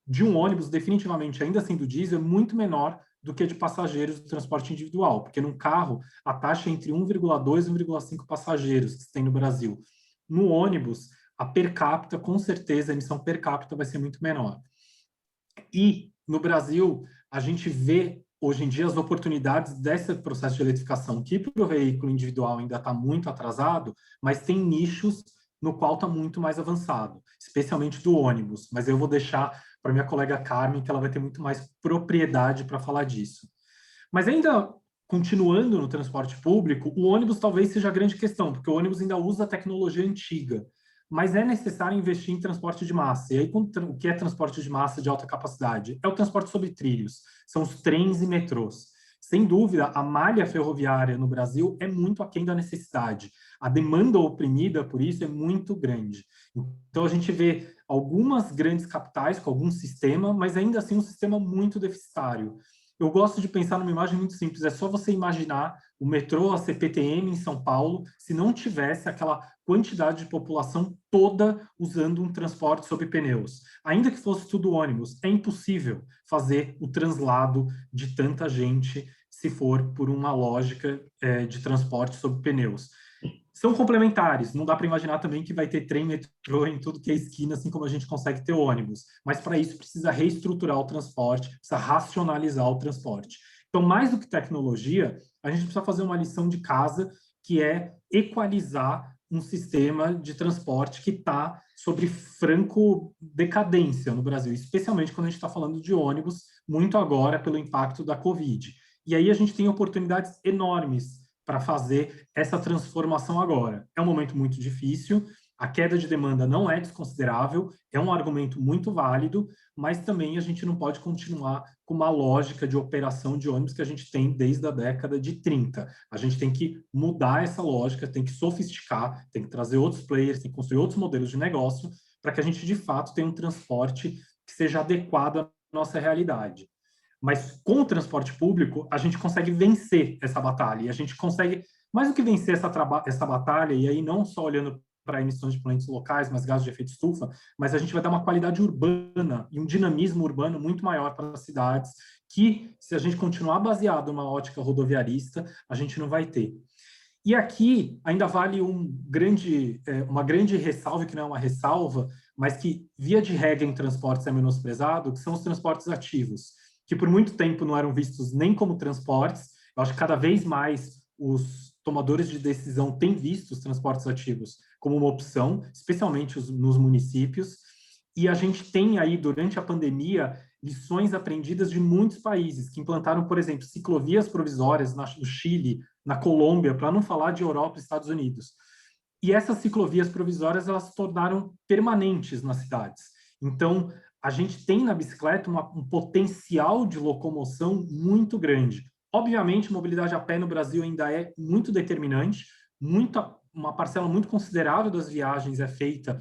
[SPEAKER 6] de um ônibus, definitivamente, ainda sendo diesel, é muito menor do que de passageiros do transporte individual, porque num carro a taxa é entre 1,2 e 1,5 passageiros que se tem no Brasil. No ônibus, a per capita, com certeza, a emissão per capita vai ser muito menor. E no Brasil, a gente vê hoje em dia as oportunidades desse processo de eletrificação, que para o veículo individual ainda está muito atrasado, mas tem nichos no qual está muito mais avançado, especialmente do ônibus. Mas eu vou deixar para minha colega Carmen, que ela vai ter muito mais propriedade para falar disso. Mas ainda continuando no transporte público, o ônibus talvez seja a grande questão, porque o ônibus ainda usa a tecnologia antiga, mas é necessário investir em transporte de massa. E aí, o que é transporte de massa de alta capacidade? É o transporte sobre trilhos, são os trens e metrôs. Sem dúvida, a malha ferroviária no Brasil é muito aquém da necessidade. A demanda oprimida por isso é muito grande. Então, a gente vê algumas grandes capitais com algum sistema, mas ainda assim um sistema muito deficitário. Eu gosto de pensar numa imagem muito simples, é só você imaginar o metrô, a CPTM em São Paulo, se não tivesse aquela quantidade de população toda usando um transporte sob pneus. Ainda que fosse tudo ônibus, é impossível fazer o translado de tanta gente se for por uma lógica de transporte sob pneus. São complementares, não dá para imaginar também que vai ter trem, metrô em tudo que é esquina, assim como a gente consegue ter ônibus. Mas para isso precisa reestruturar o transporte, precisa racionalizar o transporte. Então, mais do que tecnologia, a gente precisa fazer uma lição de casa, que é equalizar um sistema de transporte que está sobre franco decadência no Brasil, especialmente quando a gente está falando de ônibus, muito agora pelo impacto da Covid. E aí a gente tem oportunidades enormes para fazer essa transformação agora. É um momento muito difícil, a queda de demanda não é desconsiderável, é um argumento muito válido, mas também a gente não pode continuar com uma lógica de operação de ônibus que a gente tem desde a década de 30. A gente tem que mudar essa lógica, tem que sofisticar, tem que trazer outros players, tem que construir outros modelos de negócio para que a gente, de fato, tenha um transporte que seja adequado à nossa realidade. Mas com o transporte público, a gente consegue vencer essa batalha. E a gente consegue, mais do que vencer essa batalha, e aí não só olhando para emissões de poluentes locais, mas gases de efeito estufa, mas a gente vai dar uma qualidade urbana e um dinamismo urbano muito maior para as cidades, que, se a gente continuar baseado numa ótica rodoviarista, a gente não vai ter. E aqui ainda vale uma grande ressalva, que não é uma ressalva, mas que, via de regra, em transportes é menosprezado, que são os transportes ativos, que por muito tempo não eram vistos nem como transportes. Eu acho que cada vez mais os tomadores de decisão têm visto os transportes ativos como uma opção, especialmente nos municípios, e a gente tem aí, durante a pandemia, lições aprendidas de muitos países que implantaram, por exemplo, ciclovias provisórias no Chile, na Colômbia, para não falar de Europa e Estados Unidos. E essas ciclovias provisórias, elas se tornaram permanentes nas cidades. Então, a gente tem na bicicleta um potencial de locomoção muito grande. Obviamente, mobilidade a pé no Brasil ainda é muito determinante, uma parcela muito considerável das viagens é feita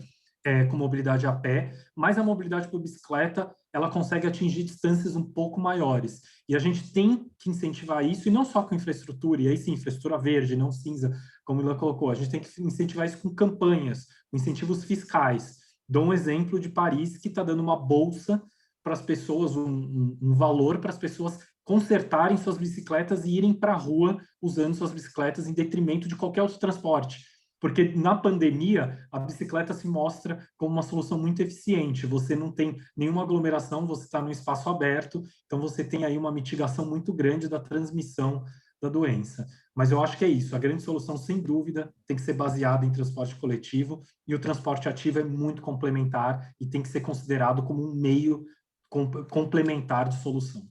[SPEAKER 6] com mobilidade a pé, mas a mobilidade por bicicleta, ela consegue atingir distâncias um pouco maiores. E a gente tem que incentivar isso, e não só com infraestrutura, e aí sim, infraestrutura verde, não cinza, como o Ilan colocou, a gente tem que incentivar isso com campanhas, com incentivos fiscais. Dou um exemplo de Paris, que está dando uma bolsa para as pessoas, um valor para as pessoas consertarem suas bicicletas e irem para a rua usando suas bicicletas em detrimento de qualquer outro transporte. Porque na pandemia, a bicicleta se mostra como uma solução muito eficiente. Você não tem nenhuma aglomeração, você está num espaço aberto, então você tem aí uma mitigação muito grande da transmissão da doença. Mas eu acho que é isso. A grande solução, sem dúvida, tem que ser baseada em transporte coletivo, e o transporte ativo é muito complementar e tem que ser considerado como um meio complementar de solução.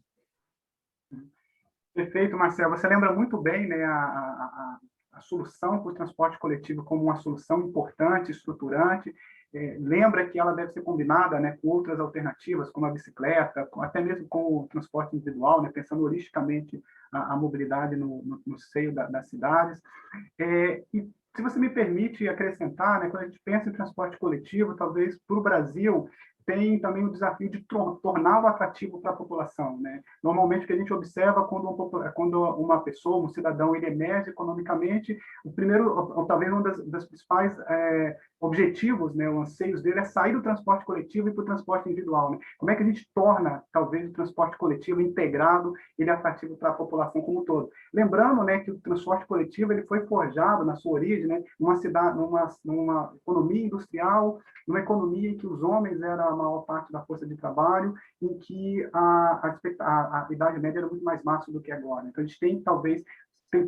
[SPEAKER 3] Perfeito, Marcelo. Você lembra muito bem, né, a solução para o transporte coletivo como uma solução importante, estruturante. Lembra que ela deve ser combinada, né, com outras alternativas, como a bicicleta, até mesmo com o transporte individual, né, pensando holisticamente a mobilidade no seio das cidades. E se você me permite acrescentar, né, quando a gente pensa em transporte coletivo, talvez para o Brasil tem também o desafio de torná-lo atrativo para a população, né? Normalmente, o que a gente observa quando uma pessoa, um cidadão, ele emerge economicamente, o primeiro, ou talvez um das principais objetivos, né, os anseios dele é sair do transporte coletivo e para o transporte individual, né? Como é que a gente torna, talvez, o transporte coletivo integrado, ele atrativo para a população como um todo? Lembrando, né, que o transporte coletivo ele foi forjado, na sua origem, né, numa economia industrial, numa economia em que os homens eram a maior parte da força de trabalho, em que a idade média era muito mais baixa do que agora. Então, a gente tem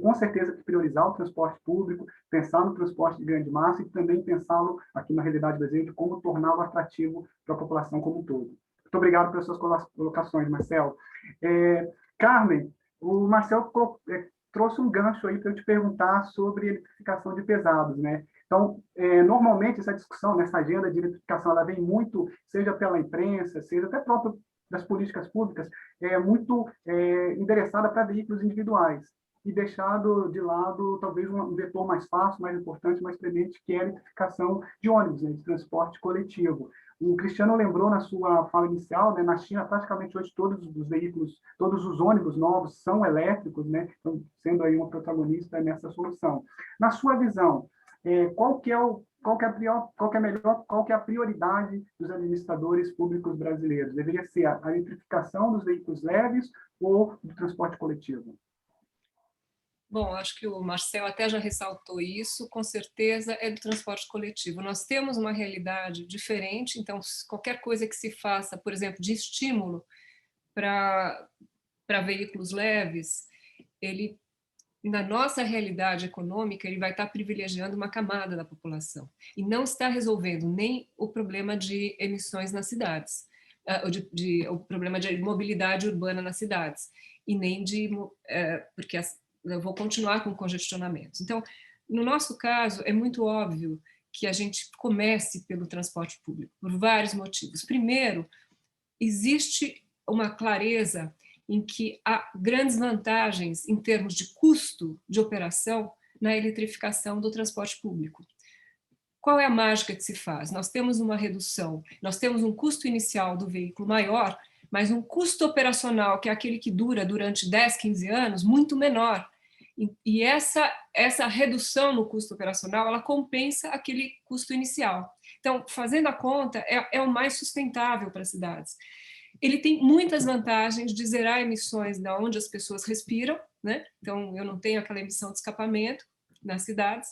[SPEAKER 3] com certeza que priorizar o transporte público, pensar no transporte de grande massa e também pensá-lo, aqui na realidade brasileira, de como torná-lo atrativo para a população como um todo. Muito obrigado pelas suas colocações, Marcelo. Carmen, o Marcelo trouxe um gancho aí para eu te perguntar sobre eletrificação de pesados, né? Então, normalmente, essa discussão, nessa agenda de eletrificação, ela vem muito, seja pela imprensa, seja até próprio das políticas públicas, muito endereçada para veículos individuais e deixado de lado, talvez, um vetor mais fácil, mais importante, mais premente, que é a eletrificação de ônibus, né, de transporte coletivo. O Cristiano lembrou na sua fala inicial, né, na China, praticamente hoje todos os veículos, todos os ônibus novos são elétricos, né, então, sendo aí um protagonista nessa solução. Na sua visão, qual que é a prioridade dos administradores públicos brasileiros? Deveria ser a eletrificação dos veículos leves ou do transporte coletivo?
[SPEAKER 5] Bom, acho que o Marcel até já ressaltou isso, com certeza é do transporte coletivo. Nós temos uma realidade diferente, então qualquer coisa que se faça, por exemplo, de estímulo para veículos leves, ele, na nossa realidade econômica, ele vai estar privilegiando uma camada da população e não está resolvendo nem o problema de emissões nas cidades, o problema de mobilidade urbana nas cidades, e nem porque eu vou continuar com congestionamentos. Então, no nosso caso, é muito óbvio que a gente comece pelo transporte público, por vários motivos. Primeiro, existe uma clareza em que há grandes vantagens em termos de custo de operação na eletrificação do transporte público. Qual é a mágica que se faz? Nós temos uma redução, nós temos um custo inicial do veículo maior, mas um custo operacional, que é aquele que dura durante 10, 15 anos, muito menor. E essa redução no custo operacional, ela compensa aquele custo inicial. Então, fazendo a conta, é o mais sustentável para as cidades. Ele tem muitas vantagens de zerar emissões de onde as pessoas respiram, né? Então, eu não tenho aquela emissão de escapamento nas cidades,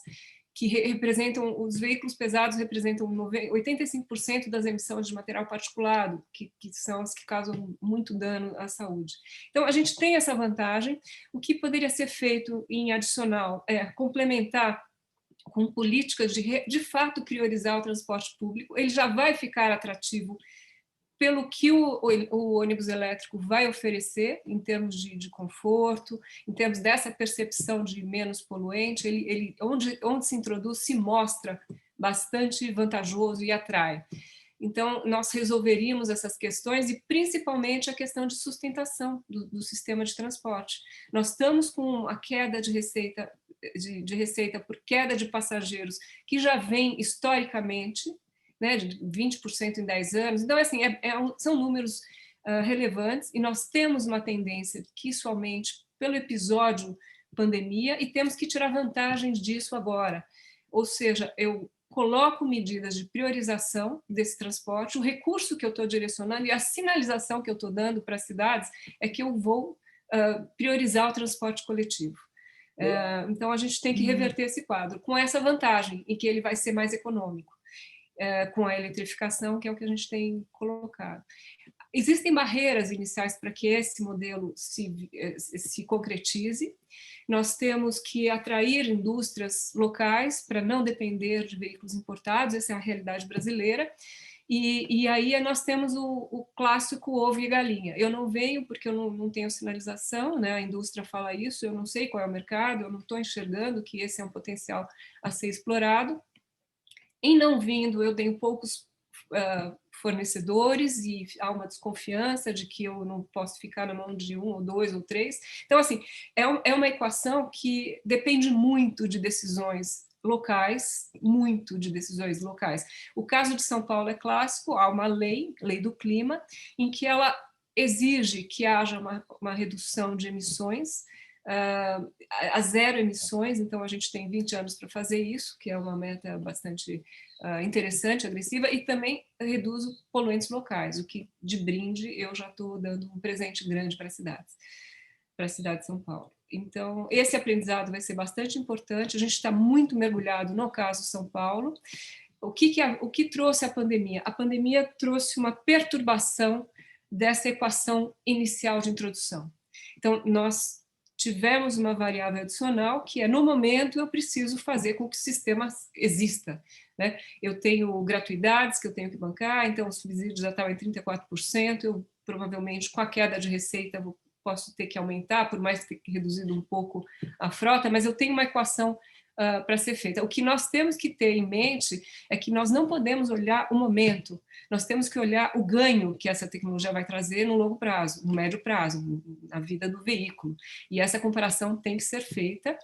[SPEAKER 5] que representam, os veículos pesados representam 85% das emissões de material particulado, que são as que causam muito dano à saúde. Então, a gente tem essa vantagem. O que poderia ser feito em adicional é complementar com políticas de fato priorizar o transporte público. Ele já vai ficar atrativo pelo que o ônibus elétrico vai oferecer em termos de conforto, em termos dessa percepção de menos poluente, onde se introduz se mostra bastante vantajoso e atrai. Então, nós resolveríamos essas questões e principalmente a questão de sustentação do sistema de transporte. Nós estamos com a queda de receita por queda de passageiros que já vem historicamente, né, de 20% em 10 anos. Então, assim, são números relevantes e nós temos uma tendência que isso aumente pelo episódio pandemia e temos que tirar vantagens disso agora. Ou seja, eu coloco medidas de priorização desse transporte, o recurso que eu estou direcionando e a sinalização que eu estou dando para as cidades é que eu vou priorizar o transporte coletivo. Então, a gente tem que reverter esse quadro, com essa vantagem, em que ele vai ser mais econômico, com a eletrificação, que é o que a gente tem colocado. Existem barreiras iniciais para que esse modelo se concretize. Nós temos que atrair indústrias locais para não depender de veículos importados, essa é a realidade brasileira. E aí nós temos o clássico ovo e galinha. Eu não venho porque eu não tenho sinalização, né? A indústria fala isso, eu não sei qual é o mercado, eu não estou enxergando que esse é um potencial a ser explorado. Em não vindo, eu tenho poucos fornecedores e há uma desconfiança de que eu não posso ficar na mão de 1 ou 2 ou 3. Então, assim, é uma equação que depende muito de decisões locais, muito de decisões locais. O caso de São Paulo é clássico, há uma lei do clima, em que ela exige que haja uma redução de emissões, a 0 emissões, então a gente tem 20 anos para fazer isso, que é uma meta bastante interessante, agressiva, e também reduz os poluentes locais, o que de brinde eu já estou dando um presente grande para a cidade de São Paulo. Então, esse aprendizado vai ser bastante importante, a gente está muito mergulhado no caso São Paulo. O que trouxe a pandemia? A pandemia trouxe uma perturbação dessa equação inicial de introdução. Então, nós tivemos uma variável adicional, que é, no momento, eu preciso fazer com que o sistema exista, né? Eu tenho gratuidades que eu tenho que bancar, então o subsídio já estava em 34%, eu provavelmente, com a queda de receita, posso ter que aumentar, por mais ter reduzido um pouco a frota, mas eu tenho uma equação para ser feita. O que nós temos que ter em mente é que nós não podemos olhar o momento, nós temos que olhar o ganho que essa tecnologia vai trazer no longo prazo, no médio prazo, na vida do veículo. E essa comparação tem que ser feita,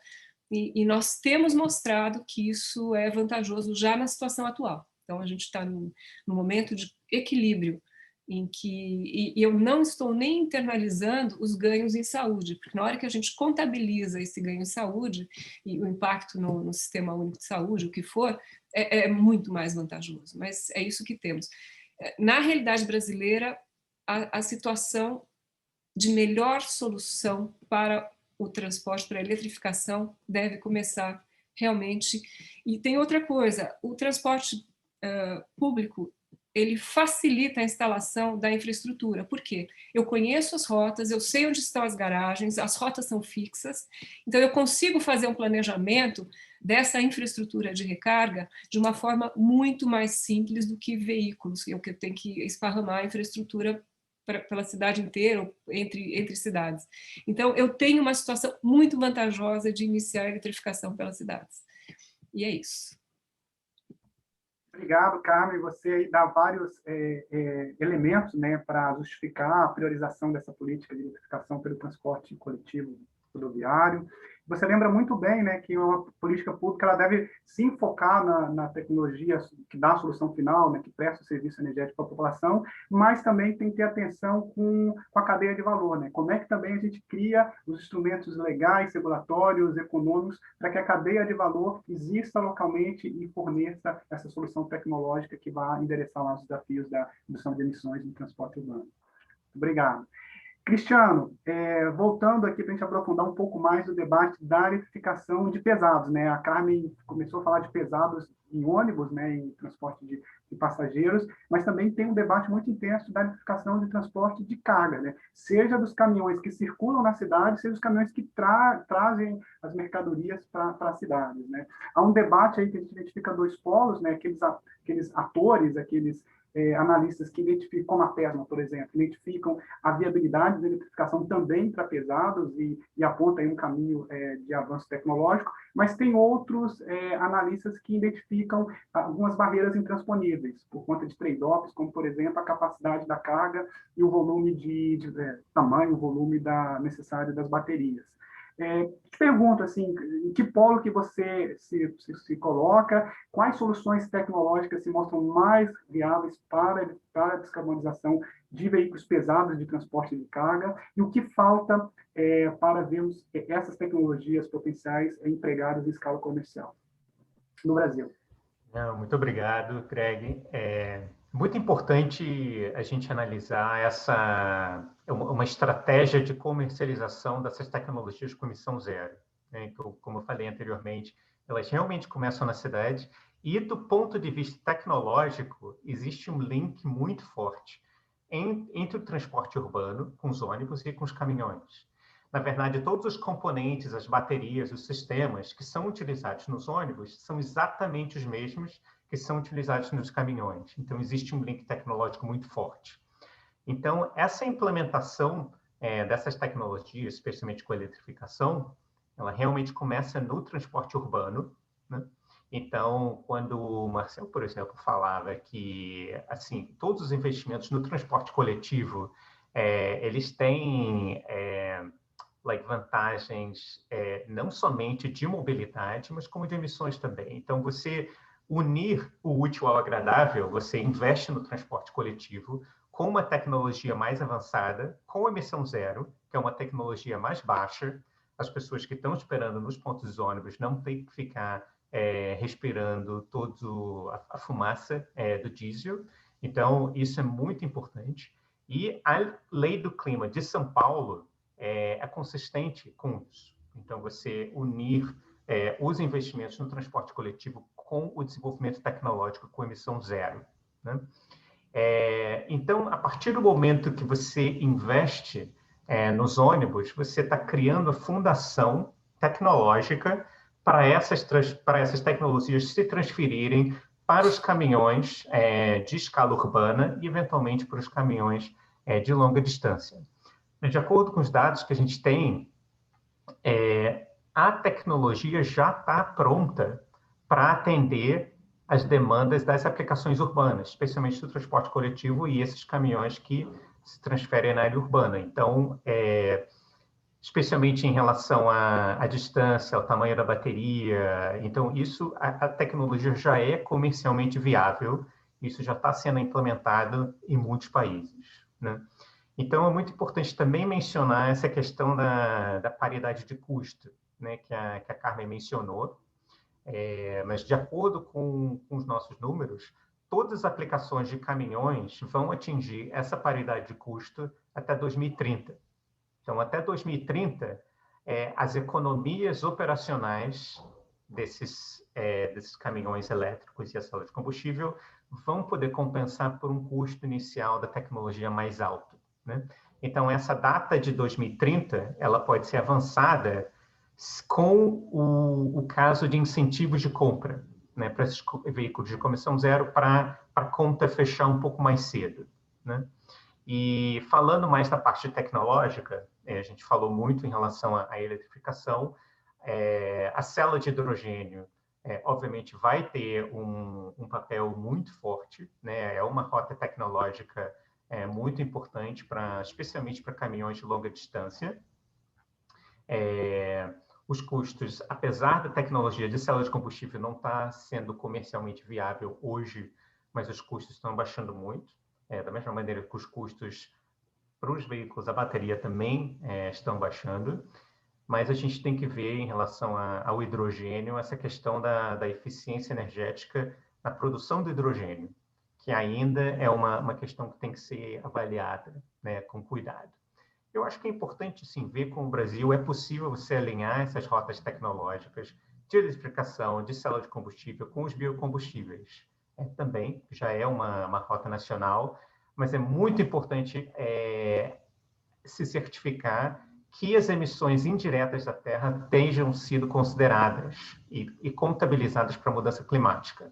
[SPEAKER 5] e nós temos mostrado que isso é vantajoso já na situação atual. Então, a gente está no momento de equilíbrio, em que eu não estou nem internalizando os ganhos em saúde, porque na hora que a gente contabiliza esse ganho em saúde e o impacto no Sistema Único de Saúde, o que for, é muito mais vantajoso, mas é isso que temos. Na realidade brasileira, a situação de melhor solução para o transporte, para a eletrificação, deve começar realmente. E tem outra coisa, o transporte público, ele facilita a instalação da infraestrutura. Por quê? Eu conheço as rotas, eu sei onde estão as garagens, as rotas são fixas, então eu consigo fazer um planejamento dessa infraestrutura de recarga de uma forma muito mais simples do que veículos, eu tenho que esparramar a infraestrutura pela cidade inteira, ou entre cidades. Então, eu tenho uma situação muito vantajosa de iniciar a eletrificação pelas cidades. E é isso.
[SPEAKER 3] Obrigado, Carmen. Você aí dá vários elementos, né, para justificar a priorização dessa política de eletrificação pelo transporte coletivo rodoviário. Você lembra muito bem, né, que uma política pública ela deve se enfocar na tecnologia que dá a solução final, né, que presta o serviço energético para a população, mas também tem que ter atenção com a cadeia de valor, né? Como é que também a gente cria os instrumentos legais, regulatórios, econômicos, para que a cadeia de valor exista localmente e forneça essa solução tecnológica que vai endereçar os desafios da redução de emissões no transporte urbano. Obrigado. Cristiano, voltando aqui para a gente aprofundar um pouco mais o debate da eletrificação de pesados, né? A Carmen começou a falar de pesados em ônibus, né, em transporte de passageiros, mas também tem um debate muito intenso da eletrificação de transporte de carga, né? Seja dos caminhões que circulam na cidade, seja dos caminhões que trazem as mercadorias para as cidades, né? Há um debate aí que a gente identifica dois polos, né? Aqueles atores, aqueles analistas que identificam, como a Tesla, por exemplo, identificam a viabilidade da eletrificação também para pesados e aponta aí um caminho de avanço tecnológico, mas tem outros analistas que identificam algumas barreiras intransponíveis por conta de trade-offs, como, por exemplo, a capacidade da carga e o volume de tamanho, o volume necessário das baterias. Te pergunto, assim, em que polo que você se coloca, quais soluções tecnológicas se mostram mais viáveis para a descarbonização de veículos pesados de transporte de carga e o que falta para vermos essas tecnologias potenciais empregadas em escala comercial no Brasil?
[SPEAKER 7] Não, muito obrigado, Greg. Muito importante a gente analisar uma estratégia de comercialização dessas tecnologias com emissão zero. né, que como eu falei anteriormente, elas realmente começam na cidade, e do ponto de vista tecnológico, existe um link muito forte entre o transporte urbano, com os ônibus e com os caminhões. Na verdade, todos os componentes, as baterias, os sistemas que são utilizados nos ônibus são exatamente os mesmos que são utilizados nos caminhões. Então, existe um link tecnológico muito forte. Então, essa implementação dessas tecnologias, especialmente com a eletrificação, ela realmente começa no transporte urbano, né? Então, quando o Marcel, por exemplo, falava que assim, todos os investimentos no transporte coletivo, eles têm vantagens não somente de mobilidade, mas como de emissões também. Então, você unir o útil ao agradável, você investe no transporte coletivo com uma tecnologia mais avançada, com emissão zero, que é uma tecnologia mais baixa. As pessoas que estão esperando nos pontos de ônibus não têm que ficar respirando toda a fumaça do diesel. Então, isso é muito importante. E a Lei do Clima de São Paulo é consistente com isso. Então, você unir os investimentos no transporte coletivo com o desenvolvimento tecnológico com emissão zero, né? Então, a partir do momento que você investe nos ônibus, você está criando a fundação tecnológica para essas tecnologias se transferirem para os caminhões de escala urbana e, eventualmente, para os caminhões de longa distância. De acordo com os dados que a gente tem, a tecnologia já está pronta para atender as demandas das aplicações urbanas, especialmente do transporte coletivo e esses caminhões que se transferem na área urbana. Então, especialmente em relação à distância, ao tamanho da bateria. Então, a tecnologia já é comercialmente viável, isso já está sendo implementado em muitos países, né? Então, é muito importante também mencionar essa questão da paridade de custo, né, que a Carmen mencionou. Mas, de acordo com os nossos números, todas as aplicações de caminhões vão atingir essa paridade de custo até 2030. Então, até 2030, as economias operacionais desses caminhões elétricos e a célula de combustível vão poder compensar por um custo inicial da tecnologia mais alto, né? Então, essa data de 2030, ela pode ser avançada com o caso de incentivos de compra, né, para esses veículos de emissão zero, para a conta fechar um pouco mais cedo, né? E falando mais da parte tecnológica, a gente falou muito em relação à eletrificação, a célula de hidrogênio, obviamente, vai ter um papel muito forte, né? É uma rota tecnológica muito importante, especialmente para caminhões de longa distância. Os custos, apesar da tecnologia de célula de combustível não estar sendo comercialmente viável hoje, mas os custos estão baixando muito. Da mesma maneira que os custos para os veículos, a bateria também estão baixando, mas a gente tem que ver em relação ao hidrogênio essa questão da eficiência energética na produção do hidrogênio, que ainda é uma questão que tem que ser avaliada, né, com cuidado. Eu acho que é importante, sim, ver como o Brasil é possível você alinhar essas rotas tecnológicas de eletrificação, de célula de combustível com os biocombustíveis. Também já é uma rota nacional, mas é muito importante se certificar que as emissões indiretas da Terra tenham sido consideradas e contabilizadas para a mudança climática.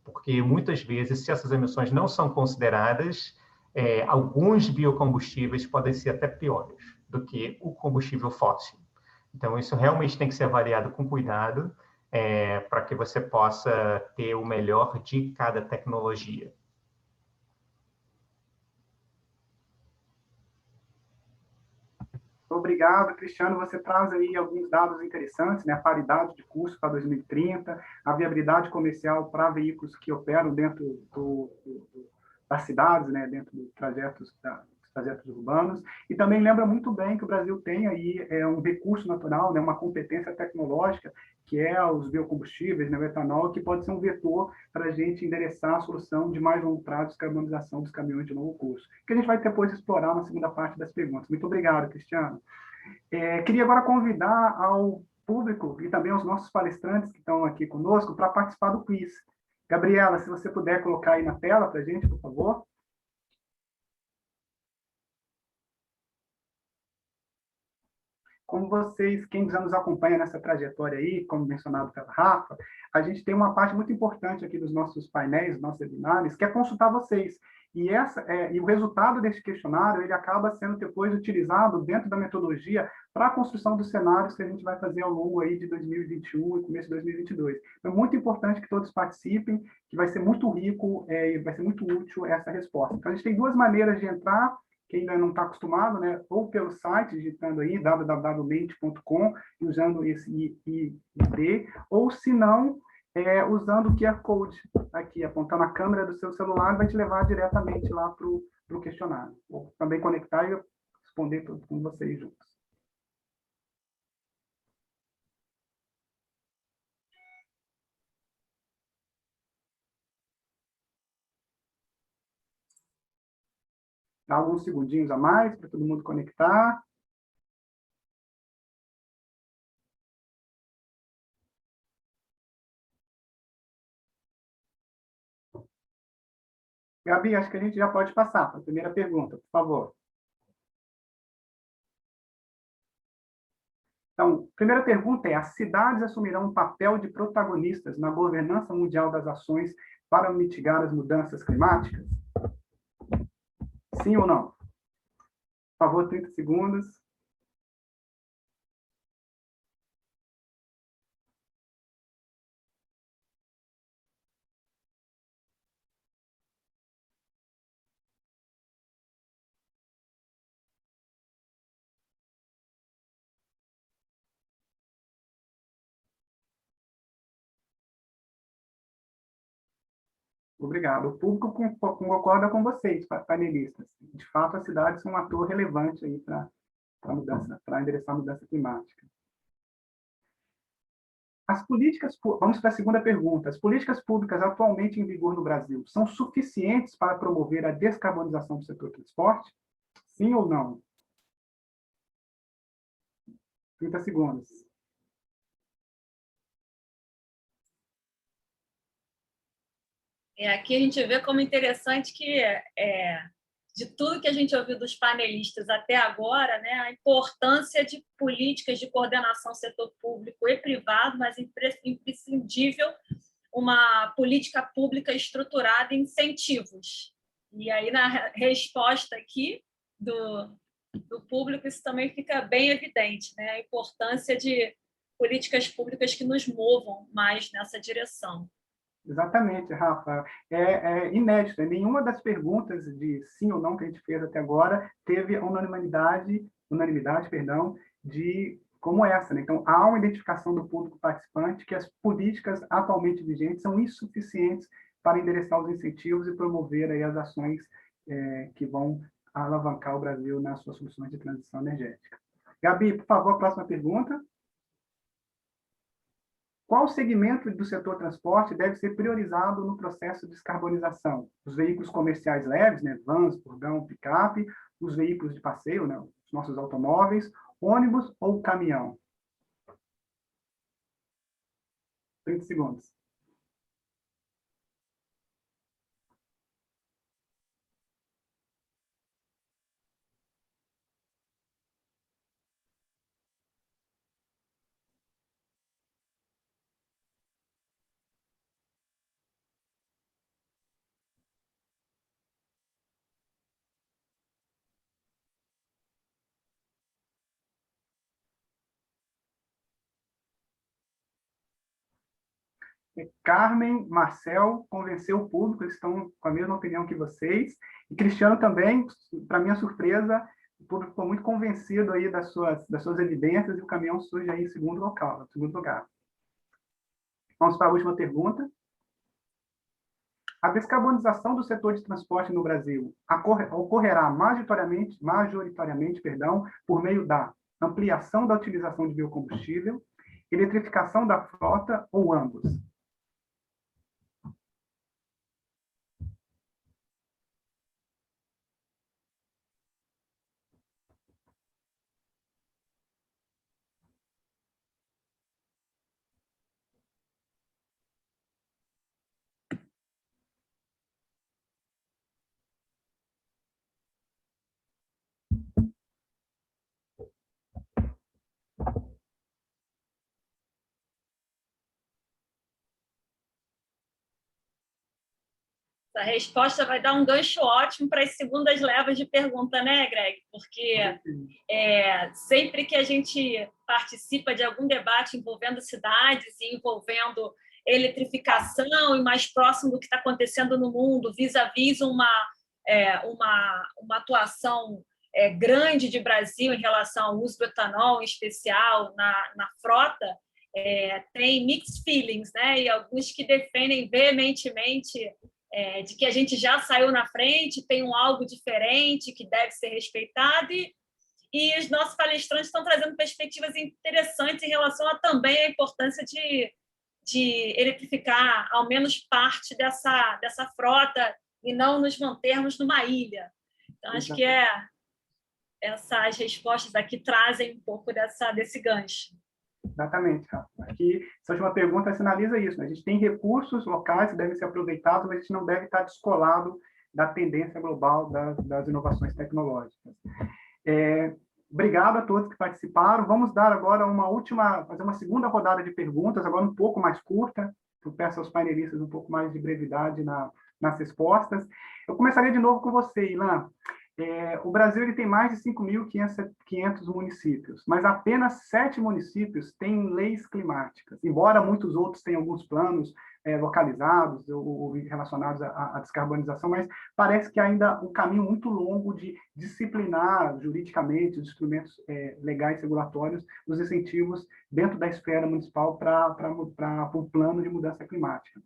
[SPEAKER 7] Porque, muitas vezes, se essas emissões não são consideradas, alguns biocombustíveis podem ser até piores do que o combustível fóssil. Então, isso realmente tem que ser avaliado com cuidado, para que você possa ter o melhor de cada tecnologia.
[SPEAKER 3] Obrigado, Cristiano. Você traz aí alguns dados interessantes, né? A paridade de custo para 2030, a viabilidade comercial para veículos que operam dentro das cidades, né? Dentro dos trajetos urbanos, e também lembra muito bem que o Brasil tem aí um recurso natural, né? Uma competência tecnológica, que é os biocombustíveis, né? O etanol, que pode ser um vetor para a gente endereçar a solução de mais longo prazo, descarbonização dos caminhões de longo curso, que a gente vai depois explorar na segunda parte das perguntas. Muito obrigado, Cristiano. Queria agora convidar ao público e também aos nossos palestrantes que estão aqui conosco para participar do quiz. Gabriela, se você puder colocar aí na tela para a gente, por favor. Como vocês, quem já nos acompanha nessa trajetória aí, como mencionado pela Rafa, a gente tem uma parte muito importante aqui dos nossos painéis, dos nossos webinários, que é consultar vocês. E o resultado desse questionário, ele acaba sendo depois utilizado dentro da metodologia para a construção dos cenários que a gente vai fazer ao longo aí de 2021 e começo de 2022. Então, é muito importante que todos participem, que vai ser muito rico e vai ser muito útil essa resposta. Então, a gente tem duas maneiras de entrar, quem ainda não está acostumado, né, ou pelo site, digitando aí www.mente.com e usando esse ID, ou se não, usando o QR Code aqui, apontando a câmera do seu celular, vai te levar diretamente lá para o questionário. Vou também conectar e responder tudo com vocês juntos. Dá alguns segundinhos a mais para todo mundo conectar. Gabi, acho que a gente já pode passar para a primeira pergunta, por favor. Então, a primeira pergunta é: as cidades assumirão um papel de protagonistas na governança mundial das ações para mitigar as mudanças climáticas? Sim ou não? Por favor, 30 segundos. Obrigado. O público concorda com vocês, panelistas. De fato, as cidades são um ator relevante aí para endereçar a mudança climática. Vamos para a segunda pergunta. As políticas públicas atualmente em vigor no Brasil são suficientes para promover a descarbonização do setor transporte? Sim ou não? 30 segundos.
[SPEAKER 2] Aqui a gente vê como interessante que, de tudo que a gente ouviu dos panelistas até agora, né, a importância de políticas de coordenação setor público e privado, mas imprescindível uma política pública estruturada em incentivos. E aí, na resposta aqui do público, isso também fica bem evidente, né, a importância de políticas públicas que nos movam mais nessa direção.
[SPEAKER 3] Exatamente, Rafa. É inédito. Nenhuma das perguntas de sim ou não que a gente fez até agora teve a unanimidade, de como essa, né? Então, há uma identificação do público participante que as políticas atualmente vigentes são insuficientes para endereçar os incentivos e promover aí as ações que vão alavancar o Brasil nas suas soluções de transição energética. Gabi, por favor, a próxima pergunta. Qual segmento do setor transporte deve ser priorizado no processo de descarbonização? Os veículos comerciais leves, né, vans, furgão, picape, os veículos de passeio, né, os nossos automóveis, ônibus ou caminhão? 30 segundos. Carmen, Marcel, convenceu o público, eles estão com a mesma opinião que vocês. E Cristiano também, para minha surpresa, o público ficou muito convencido aí das suas evidências e o caminhão surge aí em segundo lugar. Vamos para a última pergunta. A descarbonização do setor de transporte no Brasil ocorrerá majoritariamente, por meio da ampliação da utilização de biocombustível, eletrificação da frota ou ambos?
[SPEAKER 2] Essa resposta vai dar um gancho ótimo para as segundas levas de pergunta, né, Greg? Porque sempre que a gente participa de algum debate envolvendo cidades e envolvendo eletrificação e mais próximo do que está acontecendo no mundo, vis-à-vis uma atuação grande de Brasil em relação ao uso do etanol, em especial na frota, tem mixed feelings, né? E alguns que defendem veementemente de que a gente já saiu na frente, tem algo diferente que deve ser respeitado, e os nossos palestrantes estão trazendo perspectivas interessantes em relação também à importância de eletrificar ao menos parte dessa frota e não nos mantermos numa ilha. Então, acho que essas respostas aqui trazem um pouco desse gancho.
[SPEAKER 3] Exatamente, Rafa. Aqui, essa última pergunta sinaliza isso, né? A gente tem recursos locais que devem ser aproveitados, mas a gente não deve estar descolado da tendência global das inovações tecnológicas. Obrigado a todos que participaram. Vamos dar agora fazer uma segunda rodada de perguntas, agora um pouco mais curta. Eu peço aos painelistas um pouco mais de brevidade nas respostas. Eu começaria de novo com você, Ilan. O Brasil ele tem mais de 5.500 municípios, mas apenas 7 municípios têm leis climáticas, embora muitos outros tenham alguns planos localizados ou relacionados à descarbonização, mas parece que ainda um caminho muito longo de disciplinar juridicamente os instrumentos legais regulatórios, os incentivos dentro da esfera municipal para o plano de mudança climática.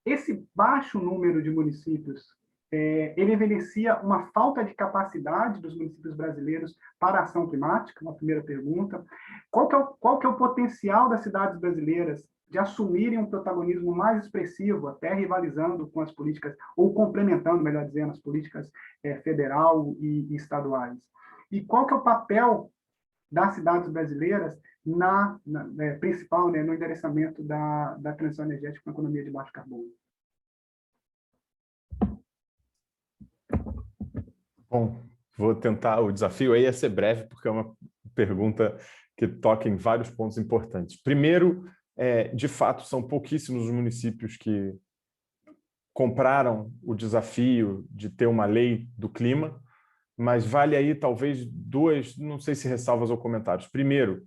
[SPEAKER 3] Esse baixo número de municípios ele evidencia uma falta de capacidade dos municípios brasileiros para a ação climática, uma primeira pergunta. Qual que é o potencial das cidades brasileiras de assumirem um protagonismo mais expressivo, até rivalizando com as políticas, ou complementando, melhor dizendo, as políticas federal e estaduais? E qual que é o papel das cidades brasileiras principal, no endereçamento da transição energética com a economia de baixo carbono?
[SPEAKER 4] Bom, vou tentar, o desafio aí é ser breve, porque é uma pergunta que toca em vários pontos importantes. Primeiro, de fato, são pouquíssimos os municípios que compraram o desafio de ter uma lei do clima, mas vale aí talvez duas, não sei se ressalvas ou comentários. Primeiro,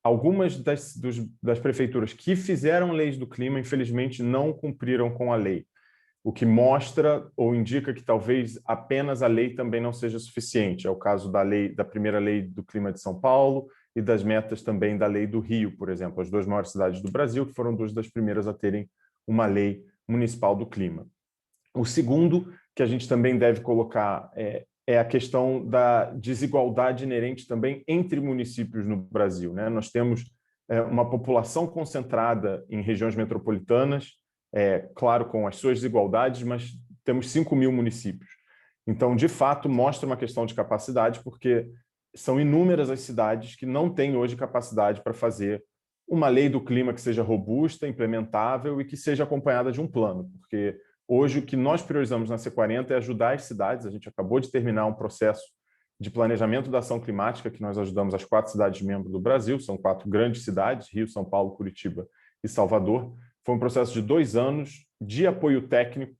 [SPEAKER 4] algumas das prefeituras que fizeram leis do clima, infelizmente, não cumpriram com a lei, o que mostra ou indica que talvez apenas a lei também não seja suficiente. É o caso da primeira lei do clima de São Paulo e das metas também da lei do Rio, por exemplo, as duas maiores cidades do Brasil, que foram duas das primeiras a terem uma lei municipal do clima. O segundo que a gente também deve colocar é a questão da desigualdade inerente também entre municípios no Brasil, né? Nós temos uma população concentrada em regiões metropolitanas, claro, com as suas desigualdades, mas temos 5.000 municípios. Então, de fato, mostra uma questão de capacidade, porque são inúmeras as cidades que não têm hoje capacidade para fazer uma lei do clima que seja robusta, implementável e que seja acompanhada de um plano, porque hoje o que nós priorizamos na C40 é ajudar as cidades. A gente acabou de terminar um processo de planejamento da ação climática que nós ajudamos as 4 cidades membros do Brasil, são 4 grandes cidades, Rio, São Paulo, Curitiba e Salvador. Foi um processo de 2 anos de apoio técnico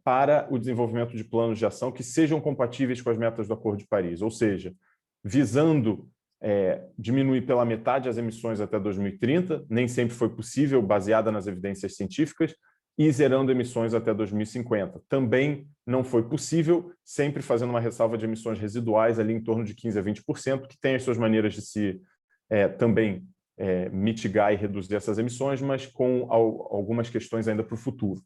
[SPEAKER 4] para o desenvolvimento de planos de ação que sejam compatíveis com as metas do Acordo de Paris, ou seja, visando diminuir pela metade as emissões até 2030, nem sempre foi possível, baseada nas evidências científicas, e zerando emissões até 2050. Também não foi possível, sempre fazendo uma ressalva de emissões residuais ali em torno de 15% a 20%, que tem as suas maneiras de se também mitigar e reduzir essas emissões, mas com algumas questões ainda para o futuro.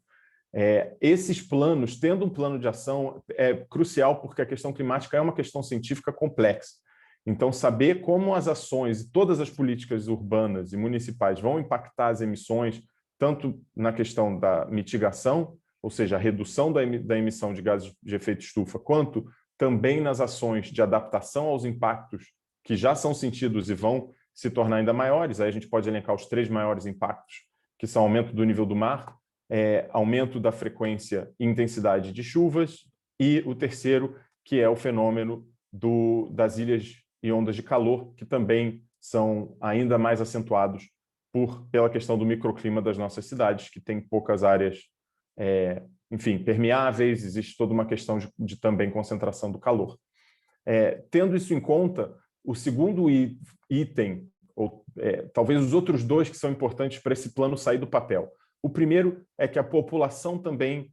[SPEAKER 4] Esses planos, tendo um plano de ação, é crucial, porque a questão climática é uma questão científica complexa. Então, saber como as ações e todas as políticas urbanas e municipais vão impactar as emissões, tanto na questão da mitigação, ou seja, a redução da emissão de gases de efeito estufa, quanto também nas ações de adaptação aos impactos que já são sentidos e vão se tornar ainda maiores. Aí a gente pode elencar os 3 maiores impactos, que são aumento do nível do mar, aumento da frequência e intensidade de chuvas, e o terceiro, que é o fenômeno das ilhas e ondas de calor, que também são ainda mais acentuados pela questão do microclima das nossas cidades, que tem poucas áreas enfim, permeáveis, existe toda uma questão de também concentração do calor. Tendo isso em conta, o segundo item, ou talvez os outros dois que são importantes para esse plano sair do papel. O primeiro é que a população também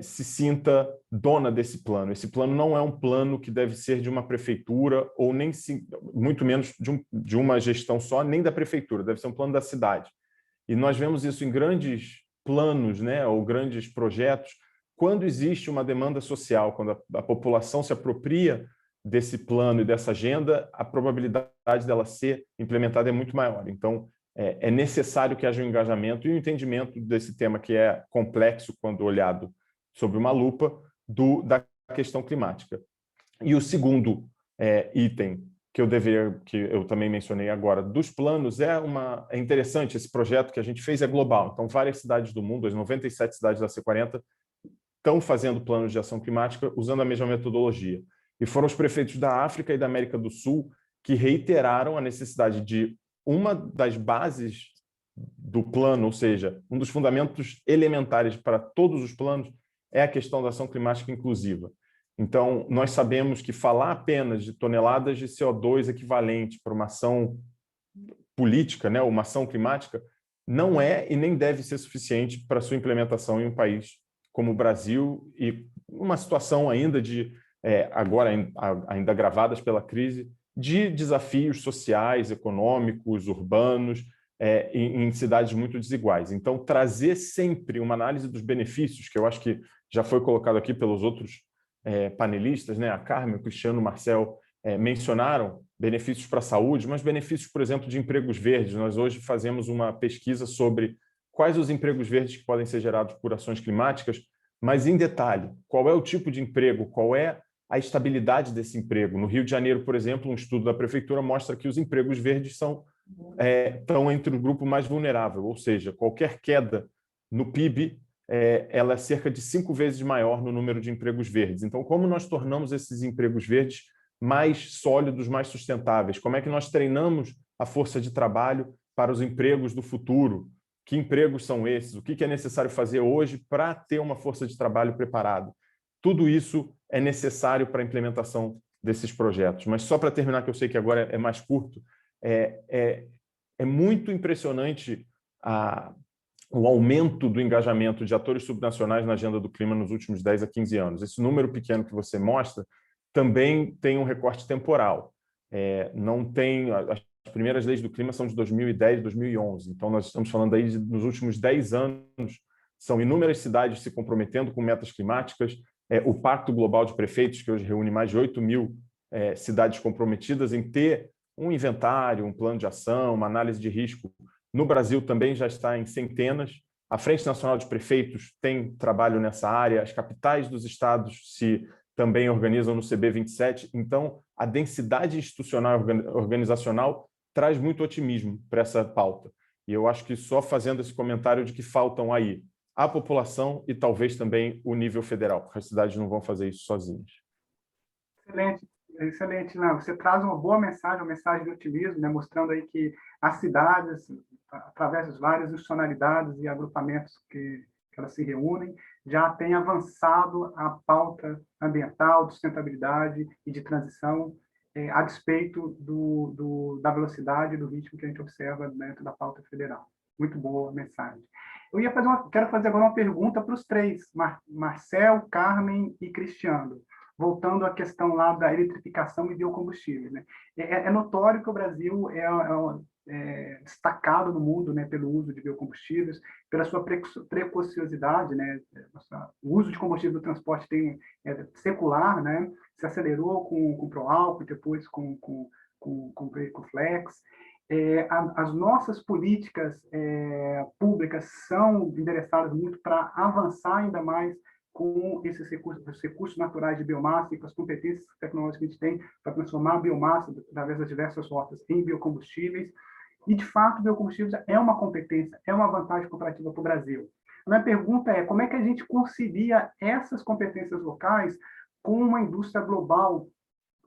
[SPEAKER 4] se sinta dona desse plano. Esse plano não é um plano que deve ser de uma prefeitura, ou nem muito menos de uma gestão só, nem da prefeitura, deve ser um plano da cidade. E nós vemos isso em grandes planos, né, ou grandes projetos, quando existe uma demanda social, quando a população se apropria desse plano e dessa agenda, a probabilidade dela ser implementada é muito maior. Então, é necessário que haja um engajamento e um entendimento desse tema que é complexo quando olhado sob uma lupa da questão climática. E o segundo item que eu também mencionei agora, dos planos, é interessante, esse projeto que a gente fez é global. Então, várias cidades do mundo, as 97 cidades da C40, estão fazendo planos de ação climática usando a mesma metodologia. E foram os prefeitos da África e da América do Sul que reiteraram a necessidade de uma das bases do plano, ou seja, um dos fundamentos elementares para todos os planos é a questão da ação climática inclusiva. Então, nós sabemos que falar apenas de toneladas de CO2 equivalente para uma ação política, né, uma ação climática, não é e nem deve ser suficiente para sua implementação em um país como o Brasil e uma situação ainda agora ainda agravadas pela crise, de desafios sociais, econômicos, urbanos, em cidades muito desiguais. Então, trazer sempre uma análise dos benefícios, que eu acho que já foi colocado aqui pelos outros panelistas, né? A Carmen, o Cristiano, o Marcel mencionaram benefícios para a saúde, mas benefícios, por exemplo, de empregos verdes. Nós hoje fazemos uma pesquisa sobre quais os empregos verdes que podem ser gerados por ações climáticas, mas em detalhe, qual é o tipo de emprego, qual é a estabilidade desse emprego. No Rio de Janeiro, por exemplo, um estudo da prefeitura mostra que os empregos verdes estão entre o grupo mais vulnerável, ou seja, qualquer queda no PIB, ela é cerca de 5 vezes maior no número de empregos verdes. Então, como nós tornamos esses empregos verdes mais sólidos, mais sustentáveis? Como é que nós treinamos a força de trabalho para os empregos do futuro? Que empregos são esses? O que é necessário fazer hoje para ter uma força de trabalho preparada? Tudo isso é necessário para a implementação desses projetos. Mas só para terminar, que eu sei que agora é mais curto, é muito impressionante o aumento do engajamento de atores subnacionais na agenda do clima nos últimos 10 a 15 anos. Esse número pequeno que você mostra também tem um recorte temporal. Não tem... As primeiras leis do clima são de 2010, 2011. Então, nós estamos falando aí nos últimos 10 anos, são inúmeras cidades se comprometendo com metas climáticas, o Pacto Global de Prefeitos, que hoje reúne mais de 8.000 cidades comprometidas em ter um inventário, um plano de ação, uma análise de risco. No Brasil também já está em centenas. A Frente Nacional de Prefeitos tem trabalho nessa área, as capitais dos estados se também organizam no CB27. Então, a densidade institucional e organizacional traz muito otimismo para essa pauta. E eu acho que só fazendo esse comentário de que faltam aí a população e talvez também o nível federal, porque as cidades não vão fazer isso sozinhas.
[SPEAKER 3] Excelente, excelente, Léo. Você traz uma boa mensagem, uma mensagem de otimismo, né, mostrando aí que as cidades, através das várias institucionalidades e agrupamentos que elas se reúnem, já têm avançado a pauta ambiental, de sustentabilidade e de transição, a despeito da velocidade e do ritmo que a gente observa dentro da pauta federal. Muito boa mensagem. Quero fazer agora uma pergunta para os três, Marcel, Carmen e Cristiano, voltando à questão lá da eletrificação e biocombustíveis, né? É notório que o Brasil é destacado no mundo, né, pelo uso de biocombustíveis, pela sua precociosidade, né? O uso de combustível do transporte secular, né? Se acelerou com o Proálcool, depois com o Veículo Flex. As nossas políticas públicas são endereçadas muito para avançar ainda mais com esses recursos naturais de biomassa e com as competências tecnológicas que a gente tem para transformar a biomassa, através das diversas rotas, em biocombustíveis. E, de fato, biocombustíveis é uma competência, é uma vantagem comparativa para o Brasil. A minha pergunta é, como é que a gente concilia essas competências locais com uma indústria global,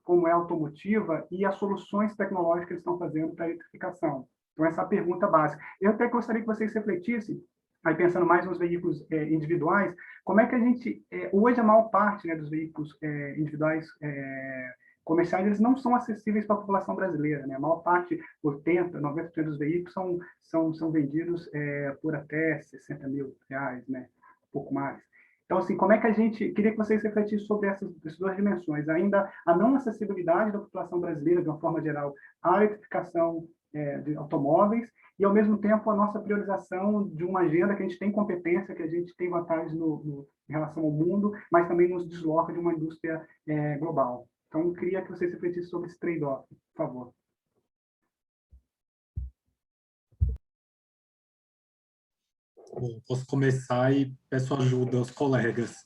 [SPEAKER 3] como é a automotiva, e as soluções tecnológicas que eles estão fazendo para a eletrificação? Então, essa é a pergunta básica. Eu até gostaria que vocês refletissem aí pensando mais nos veículos individuais, como é que a gente, hoje a maior parte, né, dos veículos individuais comerciais, eles não são acessíveis para a população brasileira, né? A maior parte, 80%, 90% dos veículos são vendidos por até R$60 mil, né? Um pouco mais. Então, assim, como é que a gente... Queria que vocês refletissem sobre essas duas dimensões. Ainda a não acessibilidade da população brasileira, de uma forma geral, à eletrificação de automóveis, e, ao mesmo tempo, a nossa priorização de uma agenda que a gente tem competência, que a gente tem vantagens em relação ao mundo, mas também nos desloca de uma indústria global. Então, eu queria que vocês refletissem sobre esse trade-off, por favor.
[SPEAKER 6] Bom, posso começar e peço ajuda aos colegas.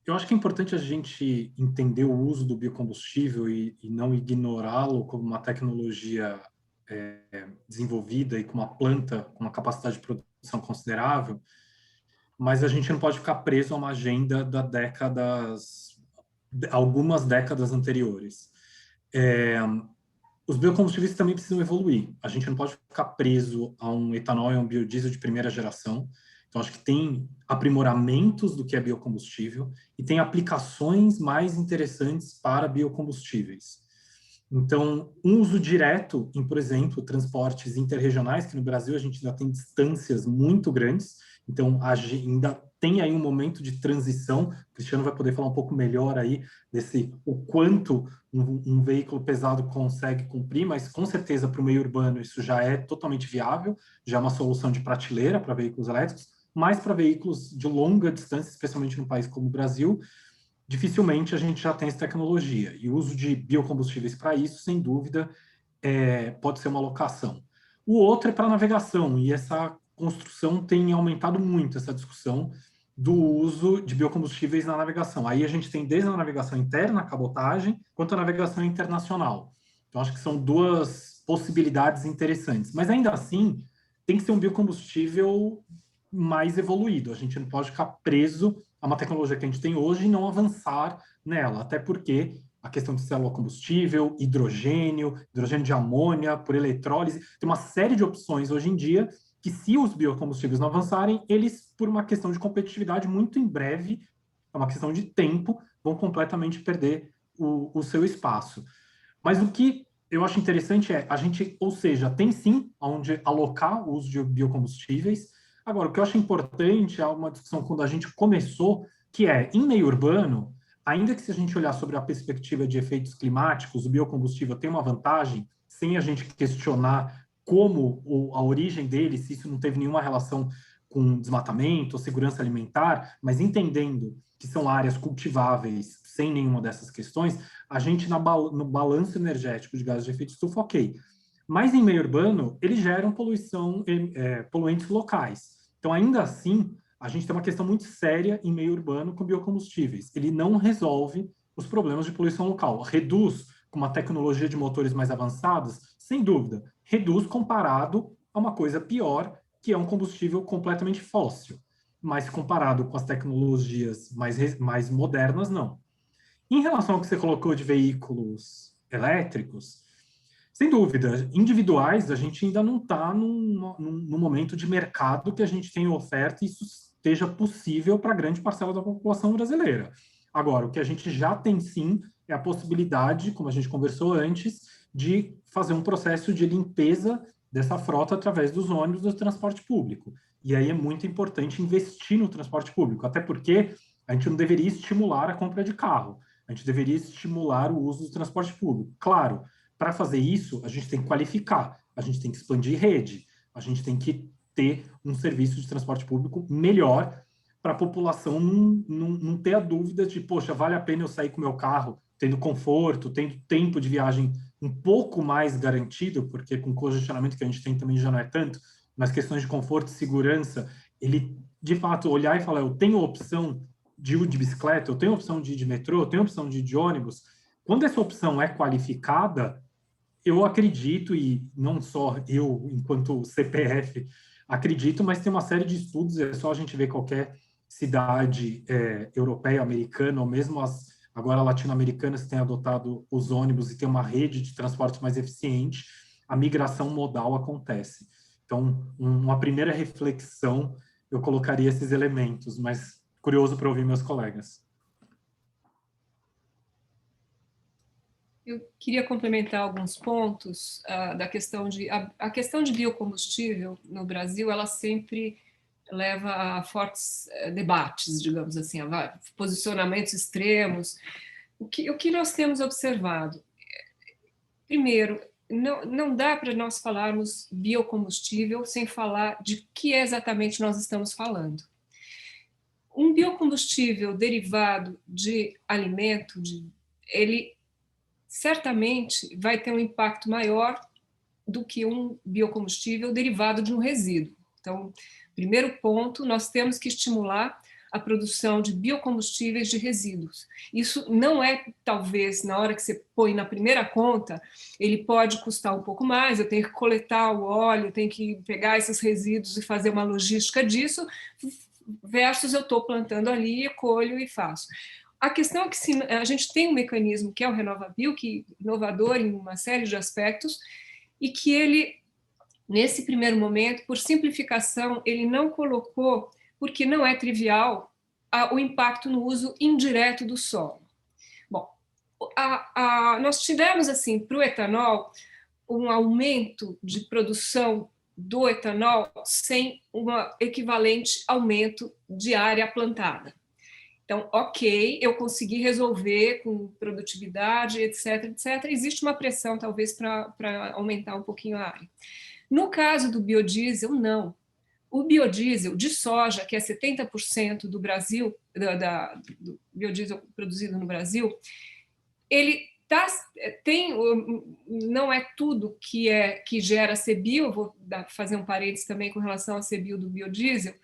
[SPEAKER 6] Eu acho que é importante a gente entender o uso do biocombustível e não ignorá-lo como uma tecnologia desenvolvida e com uma planta com uma capacidade de produção considerável, mas a gente não pode ficar preso a uma agenda algumas décadas anteriores. Os biocombustíveis também precisam evoluir. A gente não pode ficar preso a um etanol e a um biodiesel de primeira geração. Então, acho que tem aprimoramentos do que é biocombustível e tem aplicações mais interessantes para biocombustíveis. Então, um uso direto em, por exemplo, transportes interregionais, que no Brasil a gente ainda tem distâncias muito grandes, então ainda tem aí um momento de transição. O Cristiano vai poder falar um pouco melhor aí o quanto um veículo pesado consegue cumprir, mas com certeza para o meio urbano isso já é totalmente viável, já é uma solução de prateleira para veículos elétricos, mas para veículos de longa distância, especialmente num país como o Brasil, dificilmente a gente já tem essa tecnologia. E o uso de biocombustíveis para isso, sem dúvida, pode ser uma alocação. O outro é para navegação, e essa construção tem aumentado muito, essa discussão do uso de biocombustíveis na navegação. Aí a gente tem desde a navegação interna, a cabotagem, quanto a navegação internacional. Então, acho que são duas possibilidades interessantes. Mas, ainda assim, tem que ser um biocombustível mais evoluído. A gente não pode ficar preso a uma tecnologia que a gente tem hoje e não avançar nela, até porque a questão de célula combustível, hidrogênio de amônia, por eletrólise, tem uma série de opções hoje em dia que, se os biocombustíveis não avançarem, eles, por uma questão de competitividade, muito em breve, é uma questão de tempo, vão completamente perder o seu espaço. Mas o que eu acho interessante a gente, ou seja, tem sim onde alocar o uso de biocombustíveis. Agora, o que eu acho importante é uma discussão quando a gente começou, que em meio urbano, ainda que se a gente olhar sobre a perspectiva de efeitos climáticos, o biocombustível tem uma vantagem, sem a gente questionar como a origem dele, se isso não teve nenhuma relação com desmatamento ou segurança alimentar, mas entendendo que são áreas cultiváveis sem nenhuma dessas questões, a gente, no balanço energético de gases de efeito estufa, ok. Mas em meio urbano, eles geram poluentes locais. Então, ainda assim, a gente tem uma questão muito séria em meio urbano com biocombustíveis. Ele não resolve os problemas de poluição local. Reduz com uma tecnologia de motores mais avançadas? Sem dúvida. Reduz comparado a uma coisa pior, que é um combustível completamente fóssil. Mas comparado com as tecnologias mais modernas, não. Em relação ao que você colocou de veículos elétricos, sem dúvida, individuais, a gente ainda não está num momento de mercado que a gente tem oferta e isso esteja possível para grande parcela da população brasileira. Agora, o que a gente já tem sim é a possibilidade, como a gente conversou antes, de fazer um processo de limpeza dessa frota através dos ônibus do transporte público. E aí é muito importante investir no transporte público, até porque a gente não deveria estimular a compra de carro, a gente deveria estimular o uso do transporte público. Claro, para fazer isso, a gente tem que qualificar, a gente tem que expandir rede, a gente tem que ter um serviço de transporte público melhor para a população não ter a dúvida de, poxa, vale a pena eu sair com o meu carro, tendo conforto, tendo tempo de viagem um pouco mais garantido, porque com o congestionamento que a gente tem também já não é tanto, mas questões de conforto e segurança, ele, de fato, olhar e falar, eu tenho opção de ir de bicicleta, eu tenho opção de ir de metrô, eu tenho opção de ir de ônibus. Quando essa opção é qualificada, eu acredito, e não só eu, enquanto CPF, acredito, mas tem uma série de estudos, é só a gente ver qualquer cidade europeia, americana, ou mesmo agora latino-americanas que têm adotado os ônibus e tem uma rede de transporte mais eficiente, a migração modal acontece. Então, uma primeira reflexão, eu colocaria esses elementos, mas curioso para ouvir meus colegas.
[SPEAKER 5] Eu queria complementar alguns pontos da questão de... A questão de biocombustível no Brasil, ela sempre leva a fortes debates, digamos assim, a posicionamentos extremos. O que nós temos observado? Primeiro, não dá para nós falarmos biocombustível sem falar de que exatamente nós estamos falando. Um biocombustível derivado de alimento, ele certamente vai ter um impacto maior do que um biocombustível derivado de um resíduo. Então, primeiro ponto, nós temos que estimular a produção de biocombustíveis de resíduos. Isso não é, talvez, na hora que você põe na primeira conta, ele pode custar um pouco mais, eu tenho que coletar o óleo, eu tenho que pegar esses resíduos e fazer uma logística disso, versus eu estou plantando ali, colho e faço. A questão é que a gente tem um mecanismo que é o RenovaBio, que é inovador em uma série de aspectos, e que ele, nesse primeiro momento, por simplificação, ele não colocou, porque não é trivial, o impacto no uso indireto do solo. Bom, nós tivemos, assim, para o etanol, um aumento de produção do etanol sem um equivalente aumento de área plantada. Então, ok, eu consegui resolver com produtividade, etc, etc. Existe uma pressão, talvez, para aumentar um pouquinho a área. No caso do biodiesel, não. O biodiesel de soja, que é 70% do Brasil, do biodiesel produzido no Brasil, ele não é tudo que gera CBio, eu vou fazer um parênteses também com relação ao CBio do biodiesel,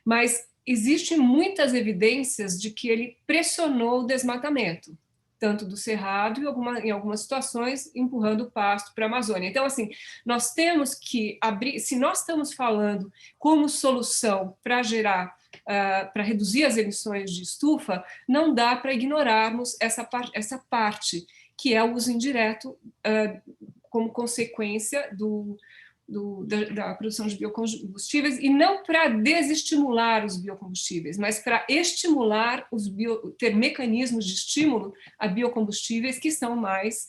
[SPEAKER 5] mas existem muitas evidências de que ele pressionou o desmatamento, tanto do cerrado e, em algumas situações, empurrando o pasto para a Amazônia. Então, assim, nós temos que abrir, se nós estamos falando como solução para gerar, para reduzir as emissões de estufa, não dá para ignorarmos essa parte, que é o uso indireto como consequência da produção de biocombustíveis, e não para desestimular os biocombustíveis, mas para estimular ter mecanismos de estímulo a biocombustíveis que são mais,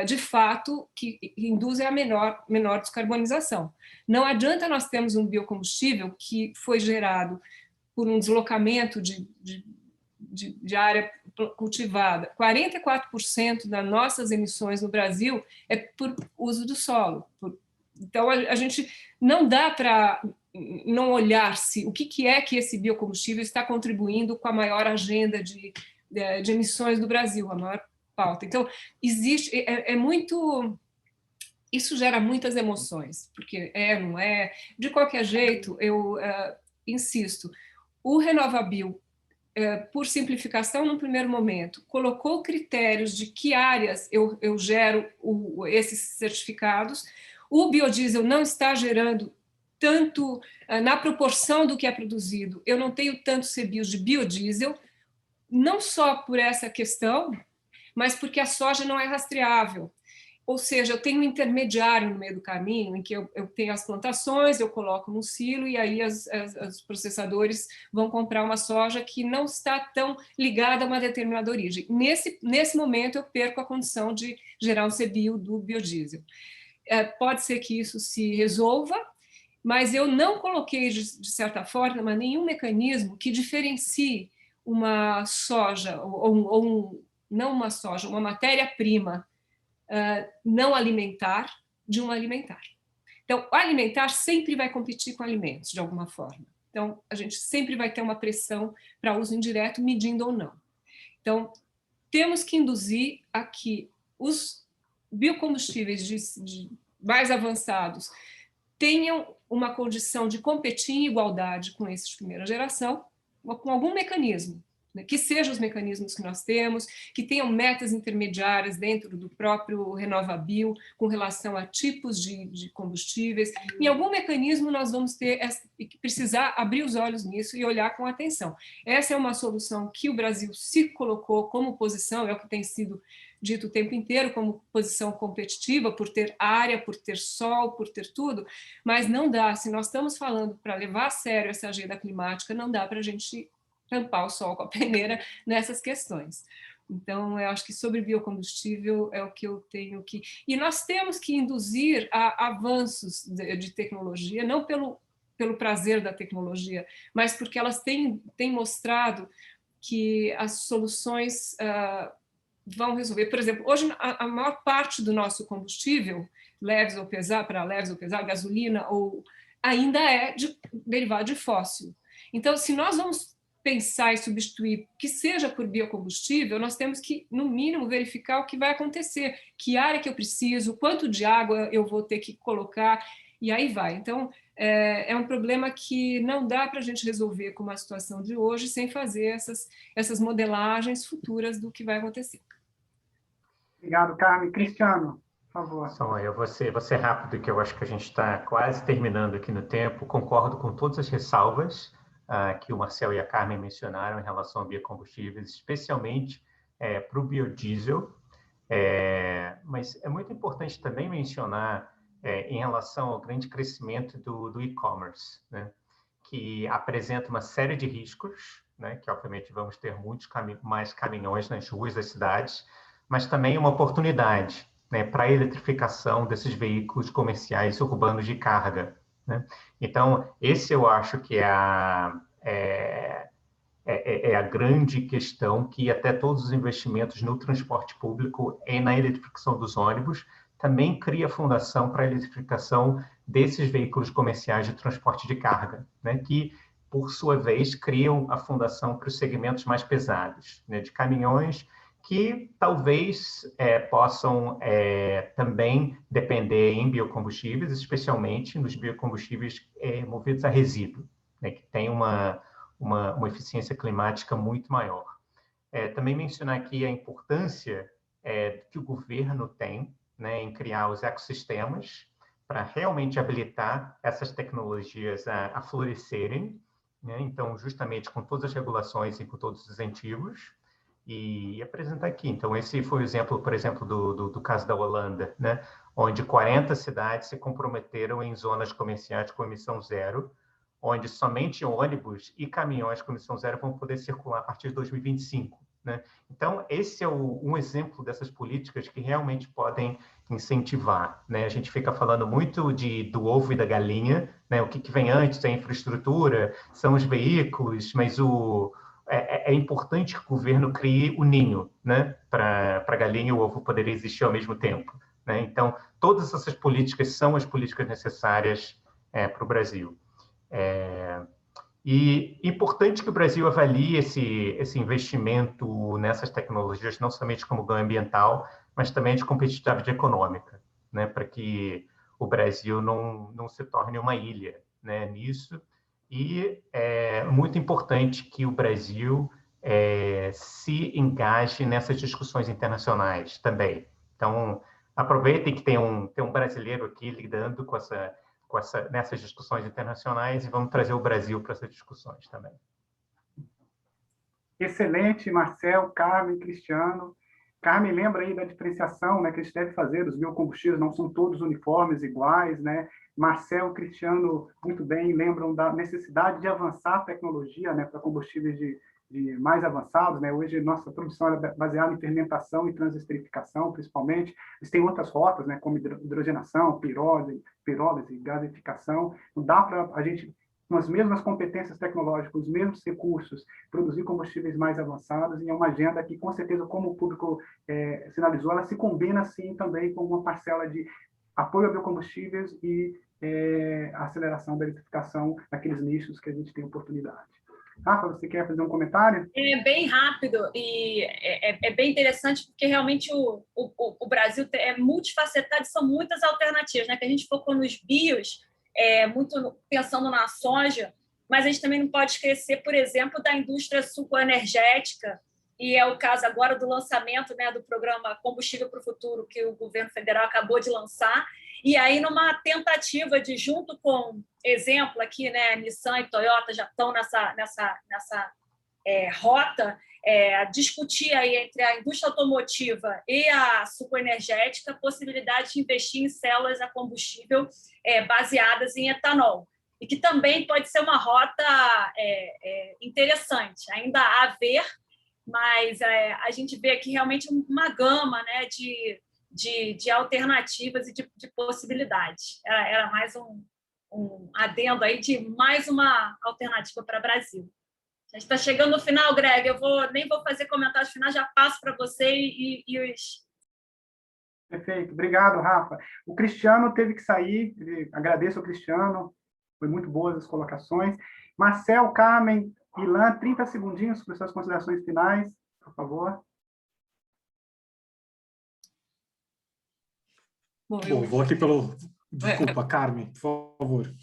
[SPEAKER 5] de fato, que induzem a menor descarbonização. Não adianta nós termos um biocombustível que foi gerado por um deslocamento de área cultivada. 44% das nossas emissões no Brasil é por uso do solo. Então, a gente não dá para não olhar-se o que é que esse biocombustível está contribuindo com a maior agenda de emissões do Brasil, a maior pauta. Então, existe, muito... Isso gera muitas emoções, porque não é... De qualquer jeito, eu insisto, o RenovaBio, por simplificação, no primeiro momento, colocou critérios de que áreas eu gero esses certificados. O biodiesel não está gerando tanto, na proporção do que é produzido, eu não tenho tantos CBios de biodiesel, não só por essa questão, mas porque a soja não é rastreável. Ou seja, eu tenho um intermediário no meio do caminho, em que eu tenho as plantações, eu coloco no silo, e aí os processadores vão comprar uma soja que não está tão ligada a uma determinada origem. Nesse momento, eu perco a condição de gerar um CBio do biodiesel. Pode ser que isso se resolva, mas eu não coloquei, de certa forma, nenhum mecanismo que diferencie uma soja, não uma soja, uma matéria-prima não alimentar de um alimentar. Então, o alimentar sempre vai competir com alimentos, de alguma forma. Então, a gente sempre vai ter uma pressão para uso indireto, medindo ou não. Então, temos que induzir a que os biocombustíveis mais avançados tenham uma condição de competir em igualdade com esses de primeira geração, com algum mecanismo, né? Que sejam os mecanismos que nós temos, que tenham metas intermediárias dentro do próprio RenovaBio com relação a tipos de combustíveis. Em algum mecanismo nós vamos precisar abrir os olhos nisso e olhar com atenção. Essa é uma solução que o Brasil se colocou como posição, é o que tem sido dito o tempo inteiro, como posição competitiva, por ter área, por ter sol, por ter tudo, mas não dá, se nós estamos falando para levar a sério essa agenda climática, não dá para a gente tampar o sol com a peneira nessas questões. Então, eu acho que sobre biocombustível é o que eu tenho que... E nós temos que induzir a avanços de tecnologia, não pelo prazer da tecnologia, mas porque elas têm mostrado que as soluções vão resolver. Por exemplo, hoje a maior parte do nosso combustível, leves ou pesado, gasolina, ainda é derivado de fóssil. Então, se nós vamos pensar em substituir, que seja por biocombustível, nós temos que, no mínimo, verificar o que vai acontecer, que área que eu preciso, quanto de água eu vou ter que colocar, e aí vai. Então, é um problema que não dá para a gente resolver com uma situação de hoje sem fazer essas modelagens futuras do que vai acontecer.
[SPEAKER 3] Obrigado, Carmen. Cristiano, por favor.
[SPEAKER 7] Só eu vou ser rápido, que eu acho que a gente está quase terminando aqui no tempo. Concordo com todas as ressalvas que o Marcel e a Carmen mencionaram em relação a biocombustíveis, especialmente para o biodiesel. Mas é muito importante também mencionar em relação ao grande crescimento do e-commerce, né, que apresenta uma série de riscos, né, que obviamente vamos ter muitos mais caminhões nas ruas das cidades, mas também uma oportunidade, né, para a eletrificação desses veículos comerciais urbanos de carga, né? Então, esse eu acho que é a grande questão, que até todos os investimentos no transporte público e na eletrificação dos ônibus também cria fundação para a eletrificação desses veículos comerciais de transporte de carga, né, que, por sua vez, criam a fundação para os segmentos mais pesados, né, de caminhões, que talvez possam também depender em biocombustíveis, especialmente nos biocombustíveis movidos a resíduo, né, que tem uma eficiência climática muito maior. Também mencionar aqui a importância que o governo tem, né, em criar os ecossistemas para realmente habilitar essas tecnologias a florescerem, né? Então, justamente com todas as regulações e com todos os incentivos, e apresentar aqui. Então, esse foi o exemplo, por exemplo, do caso da Holanda, né, onde 40 cidades se comprometeram em zonas comerciais com emissão zero, onde somente ônibus e caminhões com emissão zero vão poder circular a partir de 2025. Né? Então, esse é um exemplo dessas políticas que realmente podem incentivar. Né? A gente fica falando muito do ovo e da galinha, né? O que vem antes é a infraestrutura, são os veículos, mas é importante que o governo crie o ninho, né? Para a galinha e o ovo poderem existir ao mesmo tempo. Né? Então, todas essas políticas são as políticas necessárias para o Brasil. E importante que o Brasil avalie esse investimento nessas tecnologias, não somente como ganho ambiental, mas também de competitividade econômica, né? Para que o Brasil não se torne uma ilha, né, nisso. E é muito importante que o Brasil se engaje nessas discussões internacionais também. Então, aproveitem que tem um brasileiro aqui lidando nessas discussões internacionais e vamos trazer o Brasil para essas discussões também.
[SPEAKER 3] Excelente, Marcel, Carmen, Cristiano. Carmen, lembra aí da diferenciação, né, que a gente deve fazer dos biocombustíveis, não são todos uniformes, iguais, né? Marcel, Cristiano, muito bem, lembram da necessidade de avançar a tecnologia, né, para combustíveis de mais avançados, né? Hoje nossa produção é baseada em fermentação e transesterificação, principalmente. Eles têm outras rotas, né, como hidrogenação, pirólise, gasificação. Não dá para a gente, com as mesmas competências tecnológicas, os mesmos recursos, produzir combustíveis mais avançados, e é uma agenda que, com certeza, como o público sinalizou, ela se combina, sim, também com uma parcela de apoio a biocombustíveis e a aceleração da eletrificação naqueles nichos que a gente tem oportunidade. Rafa, você quer fazer um comentário?
[SPEAKER 2] É bem rápido e é bem interessante, porque realmente o Brasil é multifacetado, são muitas alternativas, né? Que a gente focou nos bios, muito pensando na soja, mas a gente também não pode esquecer, por exemplo, da indústria sucoenergética, e é o caso agora do lançamento, né, do programa Combustível para o Futuro, que o governo federal acabou de lançar, e aí numa tentativa de, junto com, exemplo aqui, né, Nissan e Toyota já estão nessa rota, discutir aí entre a indústria automotiva e a sucoenergética a possibilidade de investir em células a combustível baseadas em etanol, e que também pode ser uma rota interessante, ainda a ver, mas a gente vê aqui realmente uma gama, né, de alternativas e de possibilidades. Era mais um adendo aí de mais uma alternativa para o Brasil. A gente está chegando no final, Greg. Eu nem vou fazer comentários finais, já passo para você e os...
[SPEAKER 3] Perfeito. Obrigado, Rafa. O Cristiano teve que sair. Agradeço ao Cristiano. Foi muito boas as colocações. Marcel, Carmen, Ilan, 30 segundinhos para suas considerações finais, por favor.
[SPEAKER 6] Bom, vou aqui pelo... Desculpa, Carmen, por favor.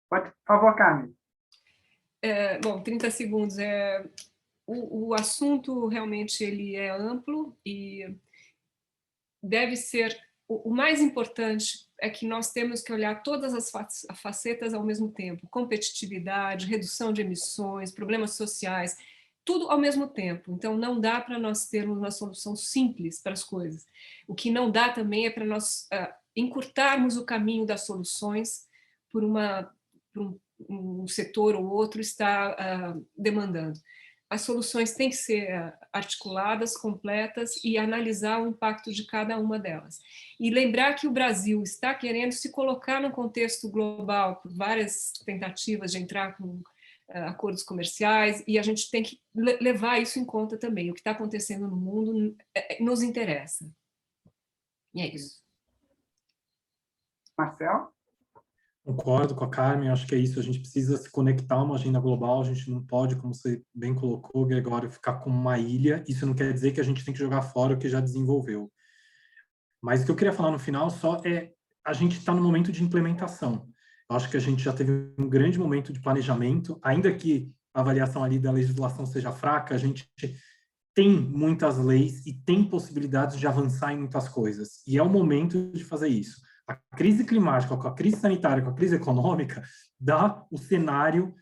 [SPEAKER 3] Pode, por favor, Carmen.
[SPEAKER 5] Bom, 30 segundos. O assunto realmente ele é amplo e deve ser... O mais importante é que nós temos que olhar todas as facetas ao mesmo tempo. Competitividade, redução de emissões, problemas sociais, tudo ao mesmo tempo. Então, não dá para nós termos uma solução simples para as coisas. O que não dá também é para nós encurtarmos o caminho das soluções por um setor ou outro está demandando. As soluções têm que ser articuladas, completas e analisar o impacto de cada uma delas. E lembrar que o Brasil está querendo se colocar no contexto global por várias tentativas de entrar com acordos comerciais, e a gente tem que levar isso em conta também. O que está acontecendo no mundo nos interessa. E é isso.
[SPEAKER 3] Marcel?
[SPEAKER 6] Concordo com a Carmen, acho que é isso, a gente precisa se conectar a uma agenda global, a gente não pode, como você bem colocou, Gregório, ficar como uma ilha. Isso não quer dizer que a gente tem que jogar fora o que já desenvolveu. Mas o que eu queria falar no final só a gente está no momento de implementação. Eu acho que a gente já teve um grande momento de planejamento, ainda que a avaliação ali da legislação seja fraca, a gente tem muitas leis e tem possibilidades de avançar em muitas coisas. E é o momento de fazer isso. A crise climática, com a crise sanitária, com a crise econômica, dá o cenário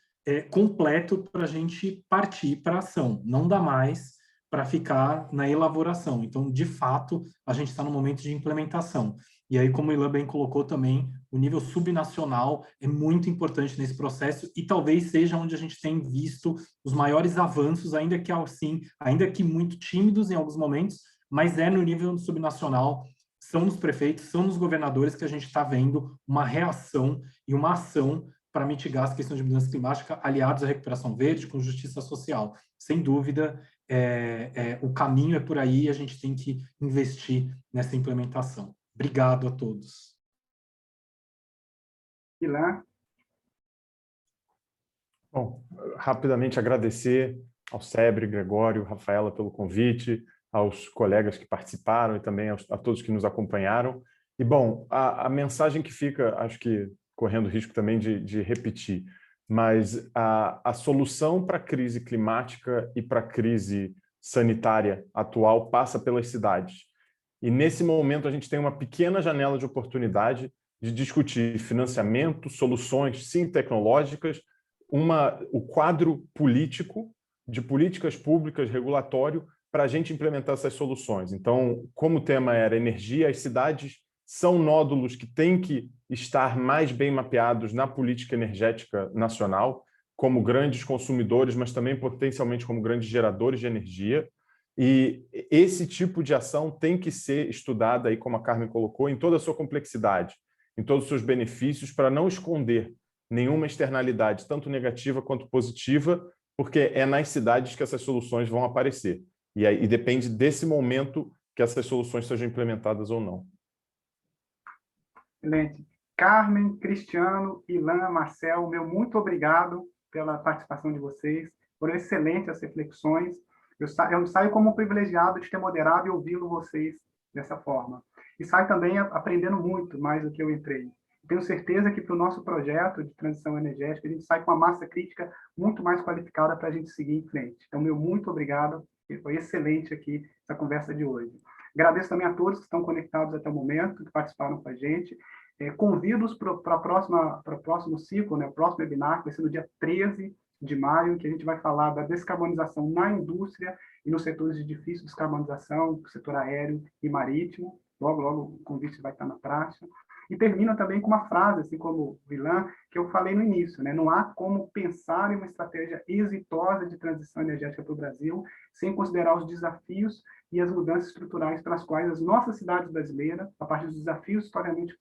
[SPEAKER 6] completo para a gente partir para a ação. Não dá mais para ficar na elaboração. Então, de fato, a gente está no momento de implementação. E aí, como o Ilan bem colocou também, o nível subnacional é muito importante nesse processo e talvez seja onde a gente tem visto os maiores avanços, ainda que muito tímidos em alguns momentos, mas no nível subnacional. São nos prefeitos, são nos governadores que a gente está vendo uma reação e uma ação para mitigar as questões de mudança climática, aliados à recuperação verde, com justiça social. Sem dúvida, o caminho é por aí e a gente tem que investir nessa implementação. Obrigado a todos.
[SPEAKER 3] Ilan?
[SPEAKER 4] Bom, rapidamente agradecer ao Sebre, Gregório, Rafaela pelo convite, aos colegas que participaram e também a todos que nos acompanharam. E, bom, a mensagem que fica, acho que correndo risco também de repetir, mas a solução para a crise climática e para a crise sanitária atual passa pelas cidades. E, nesse momento, a gente tem uma pequena janela de oportunidade de discutir financiamento, soluções, sim, tecnológicas, o quadro político, de políticas públicas, regulatório, para a gente implementar essas soluções. Então, como o tema era energia, as cidades são nódulos que têm que estar mais bem mapeados na política energética nacional, como grandes consumidores, mas também potencialmente como grandes geradores de energia. E esse tipo de ação tem que ser estudada, aí, como a Carmen colocou, em toda a sua complexidade, em todos os seus benefícios, para não esconder nenhuma externalidade, tanto negativa quanto positiva, porque é nas cidades que essas soluções vão aparecer. E depende desse momento que essas soluções sejam implementadas ou não.
[SPEAKER 3] Excelente. Carmen, Cristiano, Ilan, Marcel, meu muito obrigado pela participação de vocês, foram excelentes as reflexões. Eu saio como privilegiado de ter moderado e ouvido vocês dessa forma. E saio também aprendendo muito mais do que eu entrei. Tenho certeza que para o nosso projeto de transição energética, a gente sai com uma massa crítica muito mais qualificada para a gente seguir em frente. Então, meu muito obrigado, foi excelente aqui essa conversa de hoje. Agradeço também a todos que estão conectados até o momento, que participaram com a gente. Convido-os para o próximo ciclo, né, o próximo webinar, que vai ser no dia 13 de maio, em que a gente vai falar da descarbonização na indústria e nos setores de difícil descarbonização, setor aéreo e marítimo. Logo, logo o convite vai estar na praça. E termino também com uma frase, assim como o Villan, que eu falei no início, né? Não há como pensar em uma estratégia exitosa de transição energética para o Brasil sem considerar os desafios e as mudanças estruturais pelas quais as nossas cidades brasileiras, a partir dos desafios historicamente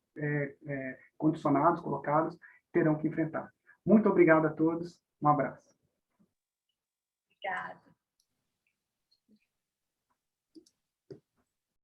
[SPEAKER 3] condicionados, colocados, terão que enfrentar. Muito obrigado a todos, um abraço.
[SPEAKER 2] Obrigada.